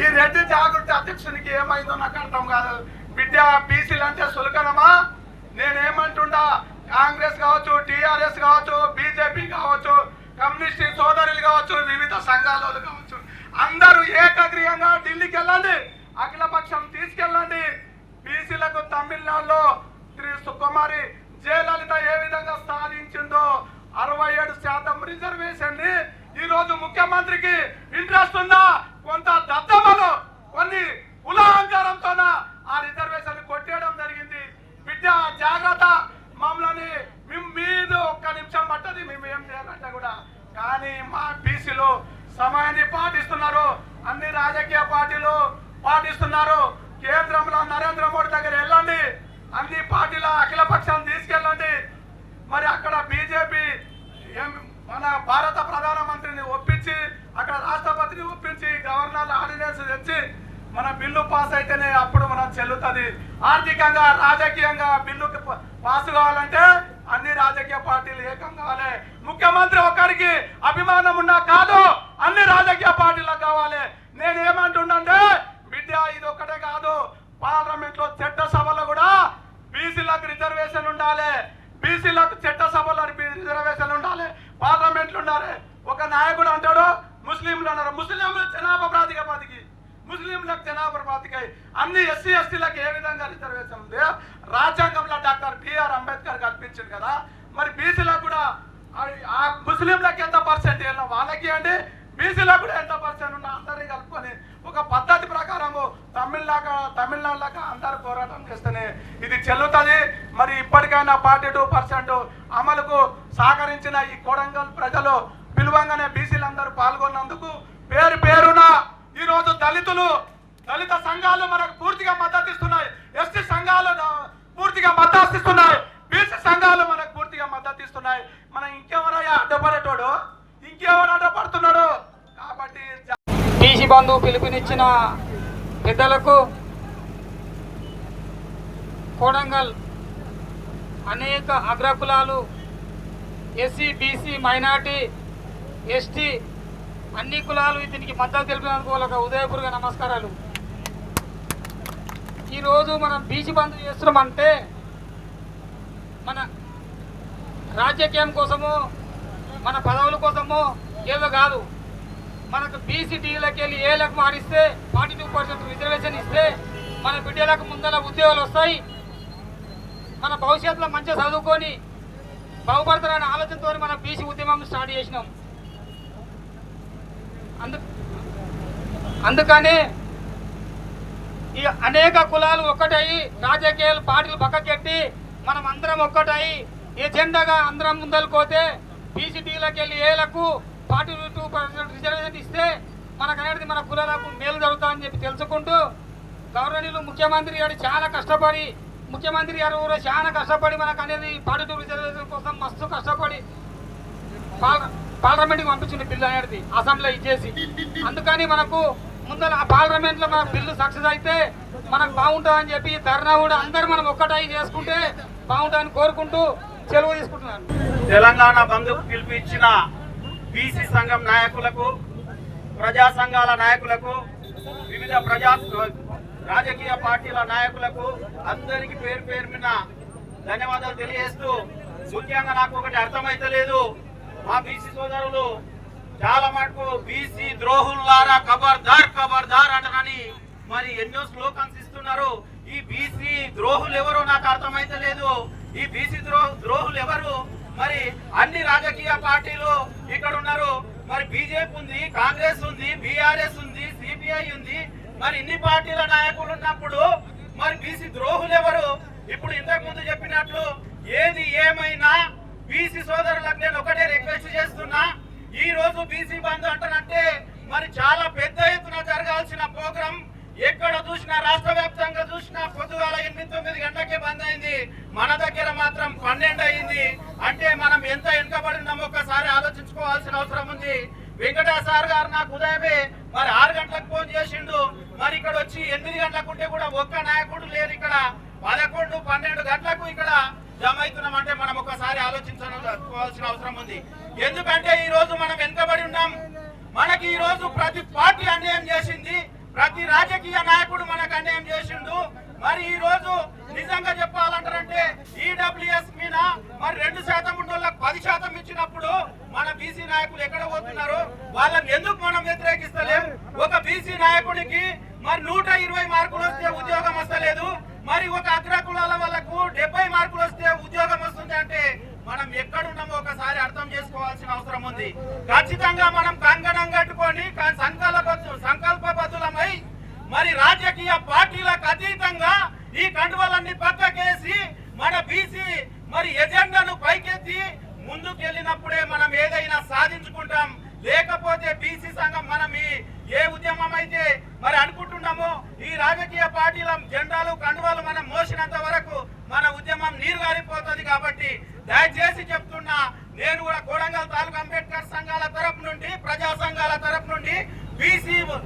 S3: ఈ రెడ్డి జాగృతి అధ్యక్షునికి ఏమైందో నాకు అర్థం కాదు. బిడ్డ బీసీలు అంటే సులకనమా? నేనేమంటుండా, కాంగ్రెస్ కావచ్చు, టీఆర్ఎస్ కావచ్చు, బీజేపీ కావచ్చు, కమ్యూనిస్ట్ సోదరులు కావచ్చు, వివిధ సంఘాల కావచ్చు, అందరూ ఏకగ్రీయంగా ఢిల్లీకి వెళ్ళండి, అఖిలపక్షం తీసుకెళ్ళండి. బీసీలకు తమిళనాడులో కుమారి జయలలిత ఏ విధంగా సాధించిందో 67% రిజర్వేషన్ ని ఈరోజు ముఖ్యమంత్రికి ఇంట్రెస్ట్ ఉందా? కొంత దద్దమ్మలు కొన్ని ఉలహంకారంతో ఆ రిజర్వేషన్ కొట్టేయడం జరిగింది. బిడ్డ జాగ్రత్త, మమ్మల్ని మీద ఒక్క నిమిషం పట్టది మేము ఏం చేయాలంటే కూడా. కానీ మా బీసీలు సమయాన్ని పాటిస్తున్నారు, అన్ని రాజకీయ పార్టీలు పాటిస్తున్నారు. కేంద్రంలో నరేంద్ర మోడీ దగ్గర వెళ్ళండి, అన్ని పార్టీల అఖిల పక్షాన్ని తీసుకెళ్ళండి. మరి అక్కడ బీజేపీ మన భారత ప్రధానమంత్రిని ఒప్పించి, అక్కడ రాష్ట్రపతిని ఒప్పించి, గవర్నర్ ఆర్డినెన్స్ తెచ్చి మన బిల్లు పాస్ అయితేనే అప్పుడు మనం చెల్లుతుంది. ఆర్థికంగా, రాజకీయంగా బిల్లు పాస్ కావాలంటే అన్ని రాజకీయ పార్టీలు ఏకం కావాలి. ముఖ్యమంత్రి ఒక్కరికి అభిమానం ఉన్నా కాదు, అన్ని రాజకీయ పార్టీలకు కావాలి. నేనేమంటుండే బిడ్డ, ఇది ఒక్కటే కాదు, పార్లమెంట్ లో చట్టసభలో కూడా బీసీలకు రిజర్వేషన్ ఉండాలి. బీసీలకు చట్టసభలో రిజర్వేషన్లు ఉండాలి, పార్లమెంట్లు ఉండాలి. ఒక నాయకుడు అంటాడు ముస్లింలు అన్నారు, ముస్లింలు జనాభా ప్రాతిపదికి, ముస్లింలకు జనాభా ప్రాతిపదిక అన్ని ఎస్సీ ఎస్టీలకు ఏ విధంగా రిజర్వేషన్ ఉంది? రాజ్యాంగంలో డాక్టర్ బిఆర్ అంబేద్కర్ కల్పించింది కదా. మరి బీసీలకు కూడా ఆ ముస్లింలకు ఎంత పర్సెంట్ వాళ్ళకి అండి, బీసీలకు కూడా ఎంత పర్సెంట్ ఉన్నా అందరినీ కలుపుకొని ఒక పద్ధతి ప్రకారము తమిళనాడులాగా అందరు పోరాటం చేస్తేనే ఇది చెల్లుతుంది. మరి ఇప్పటికైనా 42% అమలుకు సహకరించిన ఈ కొడంగల్ ప్రజలు పిలువంగానే బీసీలందరూ పాల్గొన్నందుకు పేరున ఈరోజు దళిత సంఘాలు మనకు పూర్తిగా మద్దతు ఇస్తున్నాయి, ఎస్టీ సంఘాలు పూర్తిగా మద్దతు ఇస్తున్నాయి, బీసీ సంఘాలు మనకు పూర్తిగా మద్దతు ఇస్తున్నాయి. మనం ఇంకెవరయ్యా అడ్డపడేటోడు, ఇంకెవరు అడ్డపడుతున్నాడు? కాబట్టి
S5: బీసీ బంధు పిలుపునిచ్చిన పెద్దలకు, కొడంగల్ అనేక అగ్రకులాలు, ఎస్సీ బీసీ మైనార్టీ ఎస్టీ అన్ని కులాలు దీనికి మద్దతు తెలిపినందుకు వాళ్ళకి ఉదయపూర్వక నమస్కారాలు. ఈరోజు మనం బీసీ బంధు చేస్తున్నామంటే మన రాజకీయం కోసమో మన పదవుల కోసమో ఏదో కాదు. మనకు బీసీ డీలకు వెళ్ళి ఏలకు మారిస్తే 42% రిజర్వేషన్ ఇస్తే మన బిడ్డలకు ముందర ఉద్యోగాలు వస్తాయి, మన భవిష్యత్తులో మంచిగా చదువుకొని బాగుపడతారనే ఆలోచనతో మన బీసీ ఉద్యమం స్టార్ట్ చేసినాం. అందుకని ఈ అనేక కులాలు ఒక్కటయి రాజకీయాలు పార్టీలు పక్కకెట్టి మనం అందరం ఒక్కటయి ఎజెండాగా అందరం ముందలుకోతే బీసీ డీలకు వెళ్ళి ఏలకు 42% రిజర్వేషన్ ఇస్తే మనకనేది మన కులాలకు మేలు జరుగుతుందని చెప్పి తెలుసుకుంటూ గౌరవనీయులు ముఖ్యమంత్రి గారు చాలా కష్టపడి మనకు అనేది 42 రిజర్వేషన్ కోసం మస్తు కష్టపడి పార్లమెంట్కి పంపించిన బిల్లు అనేది అసెంబ్లీలో ఇచ్చేసి, అందుకని మనకు ముందర ఆ పార్లమెంట్లో మన బిల్లు సక్సెస్ అయితే మనకు బాగుంటుందని చెప్పి ధర్నా కూడా అందరూ మనం ఒక్కటై చేసుకుంటే బాగుంటుందని కోరుకుంటూ సెలవు తీసుకుంటున్నాను.
S7: తెలంగాణ బంధుకు పిలుపు ఇచ్చిన బీసీ సంఘం నాయకులకు, ప్రజా సంఘాల నాయకులకు, వివిధ రాజకీయ పార్టీల నాయకులకు అందరికీ పేరున ధన్యవాదాలు తెలియజేస్తూ, ముఖ్యంగా నాకు ఒకటి అర్థమైతలేదు, మా బీసీ సోదరులు చాలా మటుకు బీసీ ద్రోహుల్లారా ఖబర్దార్ అంటారని మరి ఎన్నో స్లోగన్స్ ఇస్తున్నారు. ఈ బీసీ ద్రోహులు ఎవరో నాకు అర్థమైతలేదు. ఈ బీసీ ద్రోహులు ఎవరు? మరి అన్ని రాజకీయ పార్టీలు ఇక్కడ ఉన్నారు. మరి బీజేపీ ఉంది, కాంగ్రెస్ ఉంది, బీఆర్ఎస్ ఉంది, సిపిఐ ఉంది. మరి ఇన్ని పార్టీల నాయకులు ఉన్నప్పుడు మరి బీసీ ద్రోహులు ఎవరు? ఇప్పుడు ఇంతకు ముందు చెప్పినట్లు ఏది ఏమైనా బీసీ సోదరులకు నేను ఒకటే రిక్వెస్ట్ చేస్తున్నా, ఈ రోజు బీసీ బంద్ అంటానంటే మరి చాలా పెద్ద ఎత్తున జరగాల్సిన ప్రోగ్రాం ఎక్కడ చూసినా, రాష్ట్ర వ్యాప్తంగా చూసినా పొద్దుగాల 8-9 గంటలకే బంద్ అయింది. మన దగ్గర మాత్రం 12 అయింది. అంటే మనం ఎంత వెనుకబడి ఉన్నామో ఒక్కసారి ఆలోచించుకోవాల్సిన అవసరం ఉంది. వెంకటేశ్వర సార్ గారు నాకు ఉదయమే మరి 6 గంటలకు ఫోన్ చేసిండు. మరి ఇక్కడ వచ్చి 8 గంటలకు ఉంటే కూడా ఒక్క నాయకుడు లేరు. ఇక్కడ 11-12 గంటలకు ఇక్కడ జమ అవుతున్నామంటే మనం ఒకసారి ఆలోచించుకోవాల్సిన అవసరం ఉంది. ఎందుకంటే ఈ రోజు మనం వెనుకబడి ఉన్నాం. మనకి ఈ రోజు ప్రతి పార్టీ అన్యాయం చేసింది, ప్రతి రాజకీయ నాయకుడు మనకు అన్యాయం చేసిండు. మరి ఈ రోజు నిజంగా చెప్పాలంటారంటే ఈడబ్ల్యూఎస్ మీద మరి 2% ఉన్న వాళ్ళకి 10% ఇచ్చినప్పుడు మన బీసీ నాయకులు ఎక్కడ పోతున్నారు? వాళ్ళని ఎందుకు మనం వ్యతిరేకిస్తలేం? ఒక బీసీ నాయకుడికి మరి 120 మార్కులు వస్తే ఉద్యోగం వస్తలేదు, మరి ఒక అగ్రకులాల వాళ్ళకు 70 మార్కులు వస్తే ఉద్యోగం వస్తుంది అంటే మనం ఎక్కడున్నామో ఒకసారి అర్థం చేసుకోవాల్సిన అవసరం ఉంది. ఖచ్చితంగా మనం కంకణం కట్టుకొని సంకల్పబద్ధులమై మరి రాజకీయ పార్టీలకు అతీతంగా ఈ కండువలన్నీ పక్కకేసి మన బీసీ మరి ఎజెండాను పైకెత్తి ముందుకెళ్ళినప్పుడే మనం ఏదైనా సాధించుకుంటాం. లేకపోతే బీసీ సంఘం మనం ఏ ఉద్యమం అయితే మరి అనుకుంటున్నామో ఈ రాజకీయ పార్టీల జెండాలు కండువాలు మనం మోసినంత వరకు మన ఉద్యమం నీరు గారిపోతుంది. కాబట్టి దయచేసి చెప్తున్నా, నేను కూడా కొడంగల్ తాలూకా అంబేద్కర్ సంఘాల తరపు నుండి, ప్రజా సంఘాల తరపు నుండి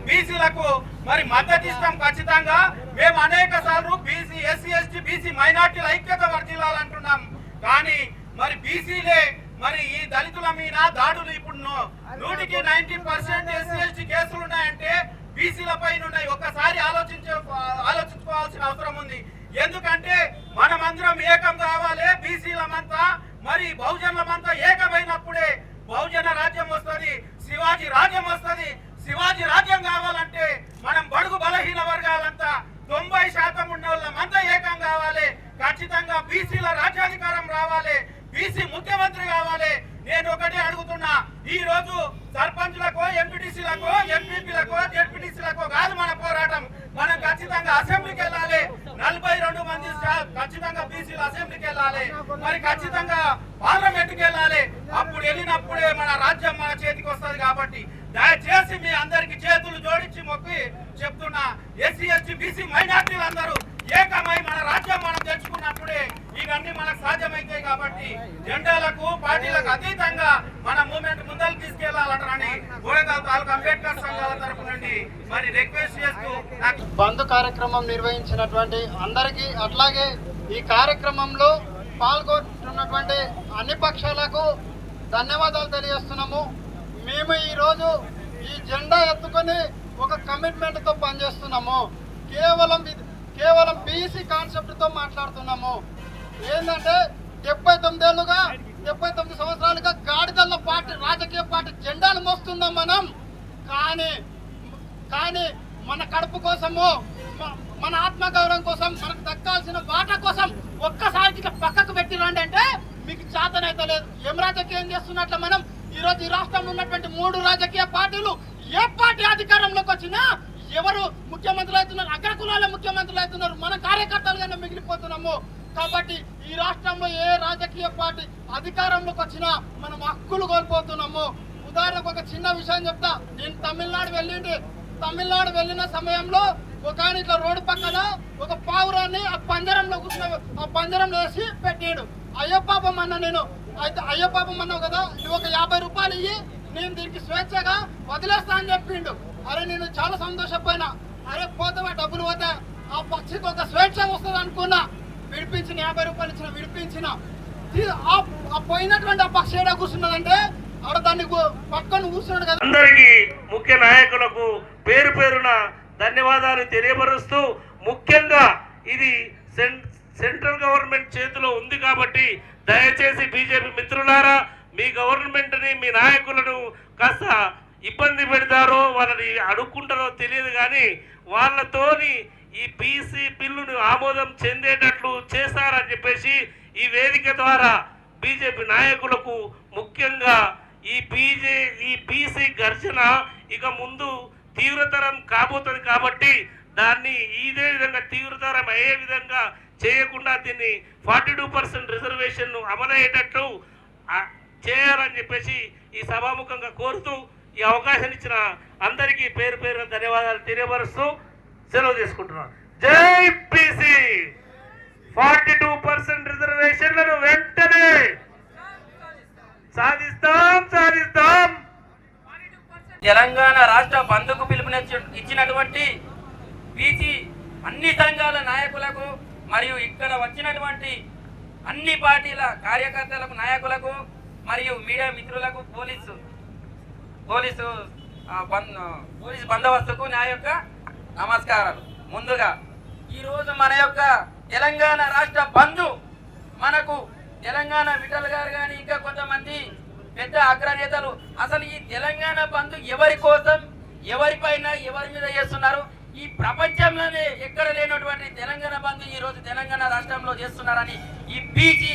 S7: బీసీలకు మరి మద్దతు ఇస్తాం. ఖచ్చితంగా మేము అనేక సార్లు బీసీ, ఎస్సీ, ఎస్టీ, బీసీ మైనార్టీల ఐక్యత వర్ధిల్లాలంటున్నాం. కానీ మరి బీసీలే మరి ఈ దళితుల మీద దాడులు ఇప్పుడు 100% ఎస్సీ ఎస్టీ కేసులు ఉన్నాయంటే బీసీల పైన ఉన్నాయి. ఒక్కసారి ఆలోచించుకోవాల్సిన అవసరం ఉంది. ఎందుకంటే మనమందరం ఏకం కావాలి, బీసీలమంతా
S2: మరి బహుజనులమంతా ఏకమైనప్పుడే బహుజన రాజ్యం వస్తుంది, శివాజీ రాజ్యం వస్తుంది. శివాజీ రాజ్యం కావాలంటే మనం బడుగు బలహీన వర్గాలంతా 90% ఉన్న వాళ్ళమంతా ఏకం కావాలి. ఖచ్చితంగా బీసీల రాజ్యాధికారం రావాలి, బీసీ ముఖ్యమంత్రి కావాలి. నేను ఒకటే అడుగుతున్నా, ఈ రోజు సర్పంచ్లకో ఎంపీటీసీలకో ఎంపీపీలకో జెడ్పీటీసీలకో కాదు మన పోరాటం. మనం ఖచ్చితంగా అసెంబ్లీకి వెళ్ళాలి. 42 మంది ఖచ్చితంగా బీసీలు అసెంబ్లీకి వెళ్ళాలి, మరి ఖచ్చితంగా పార్లమెంట్కి వెళ్ళాలి. అప్పుడు వెళ్ళినప్పుడే మన రాజ్యం మన చేతికి వస్తుంది. కాబట్టి దయచేసి మీ అందరికి చేతులు జోడించి మొక్కి చెప్తున్నా, ఎస్సీ ఎస్టీ బీసీ మైనార్టీలు అందరూ ఏకమై మన రాజ్యం మనం తెచ్చుకున్నప్పుడే ఇవన్నీ మనకు సాధ్యమవుతాయి. కాబట్టి జెండాలకు పార్టీలకు అతీతంగా మన మూవ్మెంట్ ముందరకు తీసుకెళ్లాలంటారని గోడెంగల్ తాలూకా అంబేద్కర్ సంఘాల తరపు నుండి మరి రిక్వెస్ట్ చేస్తూ
S9: బంద్ కార్యక్రమం నిర్వహించినటువంటి అందరికీ, అట్లాగే ఈ కార్యక్రమంలో పాల్గొంటున్నటువంటి అన్ని పక్షాలకు ధన్యవాదాలు తెలియజేస్తున్నాము. మేము ఈరోజు ఈ జెండా ఎత్తుకొని ఒక కమిట్మెంట్తో పనిచేస్తున్నాము. కేవలం బీసీ కాన్సెప్ట్తో మాట్లాడుతున్నాము. ఏంటంటే 79 సంవత్సరాలుగా గాడిదల్ల పార్టీ, రాజకీయ పార్టీ జెండాలు మోస్తున్నాం మనం. కానీ మన కడుపు కోసము, మన ఆత్మగౌరవం కోసం, మనకు దక్కాల్సిన వాటా కోసం ఒక్కసారి ఇట్లా పక్కకు పెట్టి రండి అంటే మీకు చేతనైతే లేదు. ఏం రాజకీయం చేస్తున్నట్లు మనం ఈరోజు ఈ రాష్ట్రంలో ఉన్నటువంటి 3 రాజకీయ పార్టీలు ఏ పార్టీ అధికారంలోకి వచ్చినా ఎవరు ముఖ్యమంత్రులు అవుతున్నారు, అగ్రకులాల ముఖ్యమంత్రులు అవుతున్నారు, మన కార్యకర్తలుగానే మిగిలిపోతున్నాము. కాబట్టి ఈ రాష్ట్రంలో ఏ రాజకీయ పార్టీ అధికారంలోకి వచ్చినా మనం హక్కులు కోల్పోతున్నాము. ఉదాహరణకు ఒక చిన్న విషయం చెప్తా. నేను తమిళనాడు వెళ్ళిన సమయంలో ఒక ఆయన ఇట్లా రోడ్డు పక్కన ఒక పావురాన్ని ఆ పంజరంలో కూర్చున్న, ఆ పంజరంలో వేసి పెట్టాడు. అయ్యో పాపం అన్న, నేను అయితే అయ్యో పాపం అన్నావు కదా, నువ్వు ఒక 50 రూపాయలు ఇయ్యి, నేను దీనికి స్వేచ్ఛగా వదిలేస్తా అని చెప్పిండు. అరే నేను చాలా సంతోషపోయినా. అరే పోతావా డబ్బులు పోతే ఆ పక్షికి ఒక స్వేచ్ఛ వస్తుంది అనుకున్నా. విడిపించిన 50 రూపాయలు ఇచ్చిన, విడిపించిన ఆ పోయినటువంటి ఆ పక్షి ఏడా కూర్చున్నదంటే ఆడ దాన్ని పట్టుకొని కూర్చున్నాడు కదా.
S10: అందరికీ ముఖ్య నాయకులకు పేరు పేరున ధన్యవాదాలు తెలియపరుస్తూ, ముఖ్యంగా ఇది సెంట్రల్ గవర్నమెంట్ చేతిలో ఉంది కాబట్టి దయచేసి బీజేపీ మిత్రులారా, మీ గవర్నమెంట్ని, మీ నాయకులను కాస్త ఇబ్బంది పెడతారో, వాళ్ళని అడుక్కుంటారో తెలియదు, కానీ వాళ్ళతోని ఈ బీసీ బిల్లును ఆమోదం చెందేటట్లు చేస్తారని చెప్పేసి ఈ వేదిక ద్వారా బీజేపీ నాయకులకు, ముఖ్యంగా ఈ బీసీ ఘర్షణ ఇక ముందు తీవ్రతరం కాబోతుంది కాబట్టి దాన్ని ఇదే విధంగా తీవ్రతరం అయ్యే విధంగా చేయకుండా దీన్ని 42% రిజర్వేషన్ను అమలయ్యేటట్లు చేయాలని చెప్పేసి ఈ సభాముఖంగా కోరుతూ ఈ అవకాశం ఇచ్చిన అందరికీ పేరు పేరున ధన్యవాదాలు తెలియపరుస్తూ సెలవు తీసుకుంటున్నాను. జై బీసీ. 42% రిజర్వేషన్లను వెంటనే సాధిస్తాం.
S5: తెలంగాణ రాష్ట్ర బంధుకు పిలుపునిచ్చినటువంటి బీసీ అన్ని సంఘాల నాయకులకు మరియు ఇక్కడ వచ్చినటువంటి అన్ని పార్టీల కార్యకర్తలకు, నాయకులకు మరియు మీడియా మిత్రులకు, పోలీసు బందోబస్తుకు నా యొక్క నమస్కారాలు. ముందుగా ఈరోజు మన యొక్క తెలంగాణ రాష్ట్ర బంధు మనకు తెలంగాణ విఠల్ గారు కానీ ఇంకా కొంతమంది పెద్ద అగ్రనేతలు అసలు ఈ తెలంగాణ బంధు ఎవరి కోసం, ఎవరిపైన, ఎవరి మీద చేస్తున్నారు, ఈ ప్రపంచంలోనే ఎక్కడ లేనటువంటి తెలంగాణ బంధు ఈ రోజు తెలంగాణ రాష్ట్రంలో చేస్తున్నారని ఈ బీసీ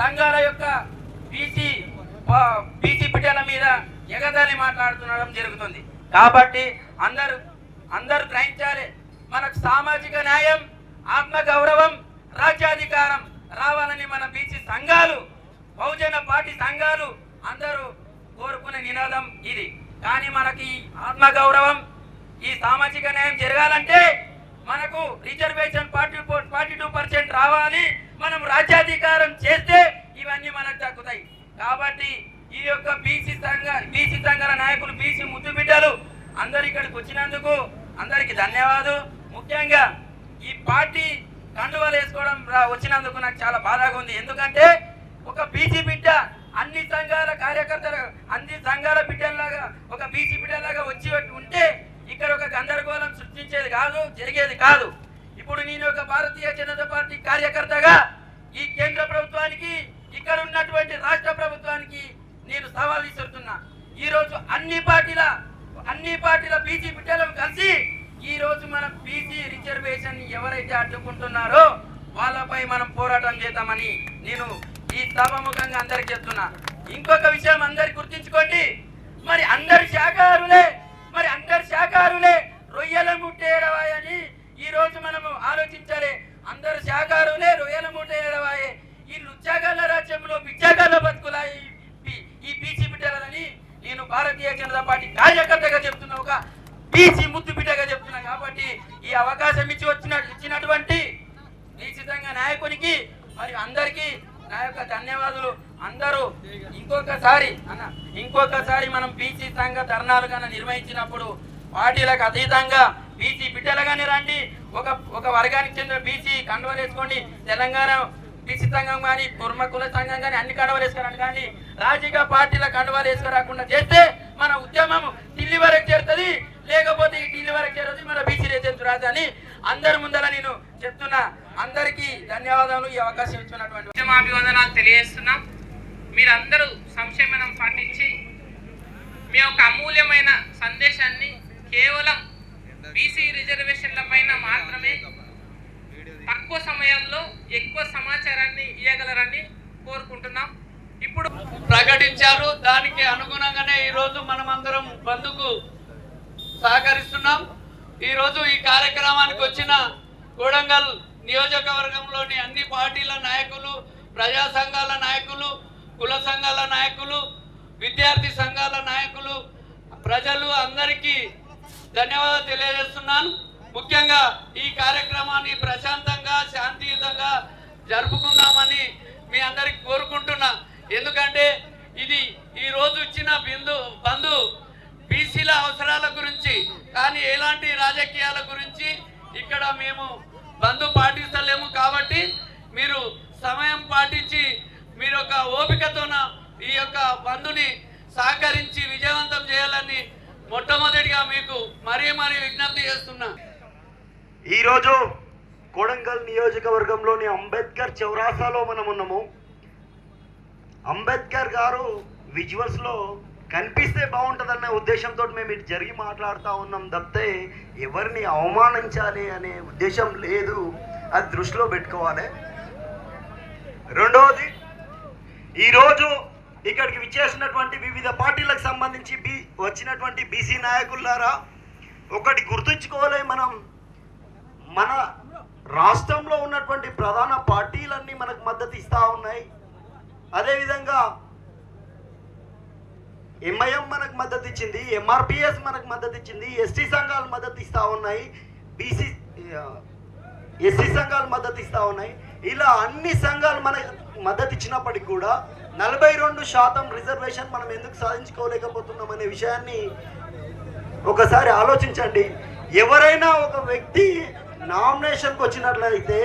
S5: సంఘాల యొక్క బీసీ బిడ్డల మీద ఎగదాలి మాట్లాడుతుండడం జరుగుతుంది. కాబట్టి అందరూ గ్రహించాలి, మనకు సామాజిక న్యాయం, ఆత్మగౌరవం, రాజ్యాధికారం రావాలని మన బీసీ సంఘాలు, బహుజన పార్టీ సంఘాలు అందరూ కోరుకునే నినాదం ఇది. కానీ మనకి ఆత్మగౌరవం, ఈ సామాజిక న్యాయం జరగాలంటే మనకు రిజర్వేషన్ 42% రావాలి. మనం రాజ్యాధికారం చేస్తే ఇవన్నీ మనకు దక్కుతాయి. కాబట్టి ఈ యొక్క బీసీ సంఘాల నాయకులు, బీసీ ముద్దు బిడ్డలు అందరు ఇక్కడికి వచ్చినందుకు అందరికి ధన్యవాదాలు. ముఖ్యంగా ఈ పార్టీ కండువాలు వేసుకోవడం వచ్చినందుకు నాకు చాలా బాధగా ఉంది. ఎందుకంటే ఒక బీసీ బిడ్డ అన్ని సంఘాల కార్యకర్తలు, అన్ని సంఘాల బిడ్డలాగా ఒక బీసీ బిడ్డలాగా వచ్చి ఉంటే ఇక్కడ ఒక గందరగోళం సృష్టించేది కాదు, జరిగేది కాదు. ఇప్పుడు నేను ఒక భారతీయ జనతా పార్టీ కార్యకర్తగా ఈ కేంద్ర ప్రభుత్వానికి ఇక్కడ ఉన్నటువంటి రాష్ట్ర ప్రభుత్వానికి నేను సవాల్ విసురుతున్నా. ఈరోజు అన్ని పార్టీల బీసీ బిడ్డలను కలిసి ఈ రోజు మనం బీసీ రిజర్వేషన్ ఎవరైతే అడ్డుకుంటున్నారో వాళ్ళపై మనం పోరాటం చేద్దామని నేను ఈ సభాముఖంగా అందరికి చెప్తున్నా. ఇంకొక విషయం అందరికి గుర్తించుకోండి, మరి అందరు శాఖారులే రొయ్యల ముట్టేరవాయని ఈ రోజు మనము ఆలోచించాలి. అందరు శాఖారులే రొయ్యల ముట్టేరవాయే. ఈ లుచ్చాగల్ల రాజ్యంలో బిచ్చాగల్ల బతుకులా ఈ బీసీ బిడ్డలని నేను భారతీయ జనతా పార్టీ కార్యకర్తగా చెప్తున్నా, ఒక బీసీ ముద్దు బిడ్డగా చెప్తున్నా. కాబట్టి ఈ అవకాశం ఇచ్చినటువంటి నిశ్చితంగా నాయకునికి మరి అందరికీ నా యొక్క ధన్యవాదాలు. అందరూ ఇంకొకసారి మనం బీసీ సంఘ ధర్నాలు కన్నా నిర్వహించినప్పుడు పార్టీలకు అతీతంగా బీసీ బిడ్డలుగానే రండి. ఒక వర్గానికి చెందిన బీసీ కండువాలు వేసుకోండి. తెలంగాణ బీసీ సంఘం కానీ కుర్మ కుల సంఘం కానీ అన్ని కండువాలు వేసుకురండి. కానీ రాజకీయ పార్టీల కండువాలు వేసుకురాకుండా చేస్తే మన ఉద్యమం ఢిల్లీ వరకు చేరుతుంది, లేకపోతే ఈ ఢిల్లీ వరకు చేరుతుంది మన బీసీ రేజెంట్ రాజు అని అందరి ముందర నేను చెప్తున్నా. అందరికీ ధన్యవాదాలు. ఈ అవకాశం ఇచ్చినటువంటి
S8: ఉద్యమాభివందనాలు తెలియజేస్తున్నాం. మీరందరూ సంక్షేమం పాటించి మీ యొక్క అమూల్యమైన సందేశాన్ని కేవలం బీసీ రిజర్వేషన్ల పైన మాత్రమే తక్కువ సమయంలో ఎక్కువ సమాచారాన్ని ఇవ్వగలరని కోరుకుంటున్నాం. ఇప్పుడు
S11: ప్రకటించారు, దానికి అనుగుణంగానే ఈరోజు మనమందరం బంద్కు సహకరిస్తున్నాం. ఈరోజు ఈ కార్యక్రమానికి వచ్చిన కొడంగల్ నియోజకవర్గంలోని అన్ని పార్టీల నాయకులు, ప్రజా సంఘాల నాయకులు, కుల సంఘాల నాయకులు, విద్యార్థి సంఘాల నాయకులు, ప్రజలు అందరికీ ధన్యవాదాలు తెలియజేస్తున్నాను. ముఖ్యంగా ఈ కార్యక్రమాన్ని ప్రశాంతంగా శాంతియుతంగా జరుపుకుందామని మీ అందరికి కోరుకుంటున్నా. ఎందుకంటే ఇది ఈరోజు ఇచ్చిన బంధు బీసీల అవసరాల గురించి కానీ ఎలాంటి రాజకీయాల గురించి ఇక్కడ మేము బంధు పాటిస్తలేము. కాబట్టి మీరు సమయం పాటించి మీరు ఒక ఓపికతోన ఈ యొక్క బంధుని సహకరించి విజయవంతం చేయాలని మొట్టమొదటిగా మీకు మరీ విజ్ఞప్తి చేస్తున్నా.
S12: ఈరోజు కొడంగల్ నియోజకవర్గంలోని అంబేద్కర్ చౌరాసాలో మనం ఉన్నాము. అంబేద్కర్ గారు విజువల్స్లో కనిపిస్తే బాగుంటుందన్న ఉద్దేశంతో మేము ఇటు జరిగి మాట్లాడుతూ ఉన్నాం తప్పితే ఎవరిని అవమానించాలి అనే ఉద్దేశం లేదు. అది దృష్టిలో పెట్టుకోవాలి. రెండవది, ఈరోజు ఇక్కడికి విచ్చేసినటువంటి వివిధ పార్టీలకు సంబంధించి వచ్చినటువంటి బీసీ నాయకులారా ఒకటి గుర్తుంచుకోవాలి, మన రాష్ట్రంలో ఉన్నటువంటి ప్రధాన పార్టీలన్నీ మనకు మద్దతు ఇస్తూ ఉన్నాయి. అదేవిధంగా ఎంఐఎం మనకు మద్దతు ఇచ్చింది, ఎంఆర్పిఎస్ మనకు మద్దతు ఇచ్చింది, ఎస్టీ సంఘాలు మద్దతు ఇస్తూ ఉన్నాయి, ఎస్సీ సంఘాలు మద్దతు ఇస్తూ ఉన్నాయి. ఇలా అన్ని సంఘాలు మనకు మద్దతు ఇచ్చినప్పటికీ కూడా 42% రిజర్వేషన్ మనం ఎందుకు సాధించుకోలేకపోతున్నాం అనే విషయాన్ని ఒకసారి ఆలోచించండి. ఎవరైనా ఒక వ్యక్తి నామినేషన్కి వచ్చినట్లయితే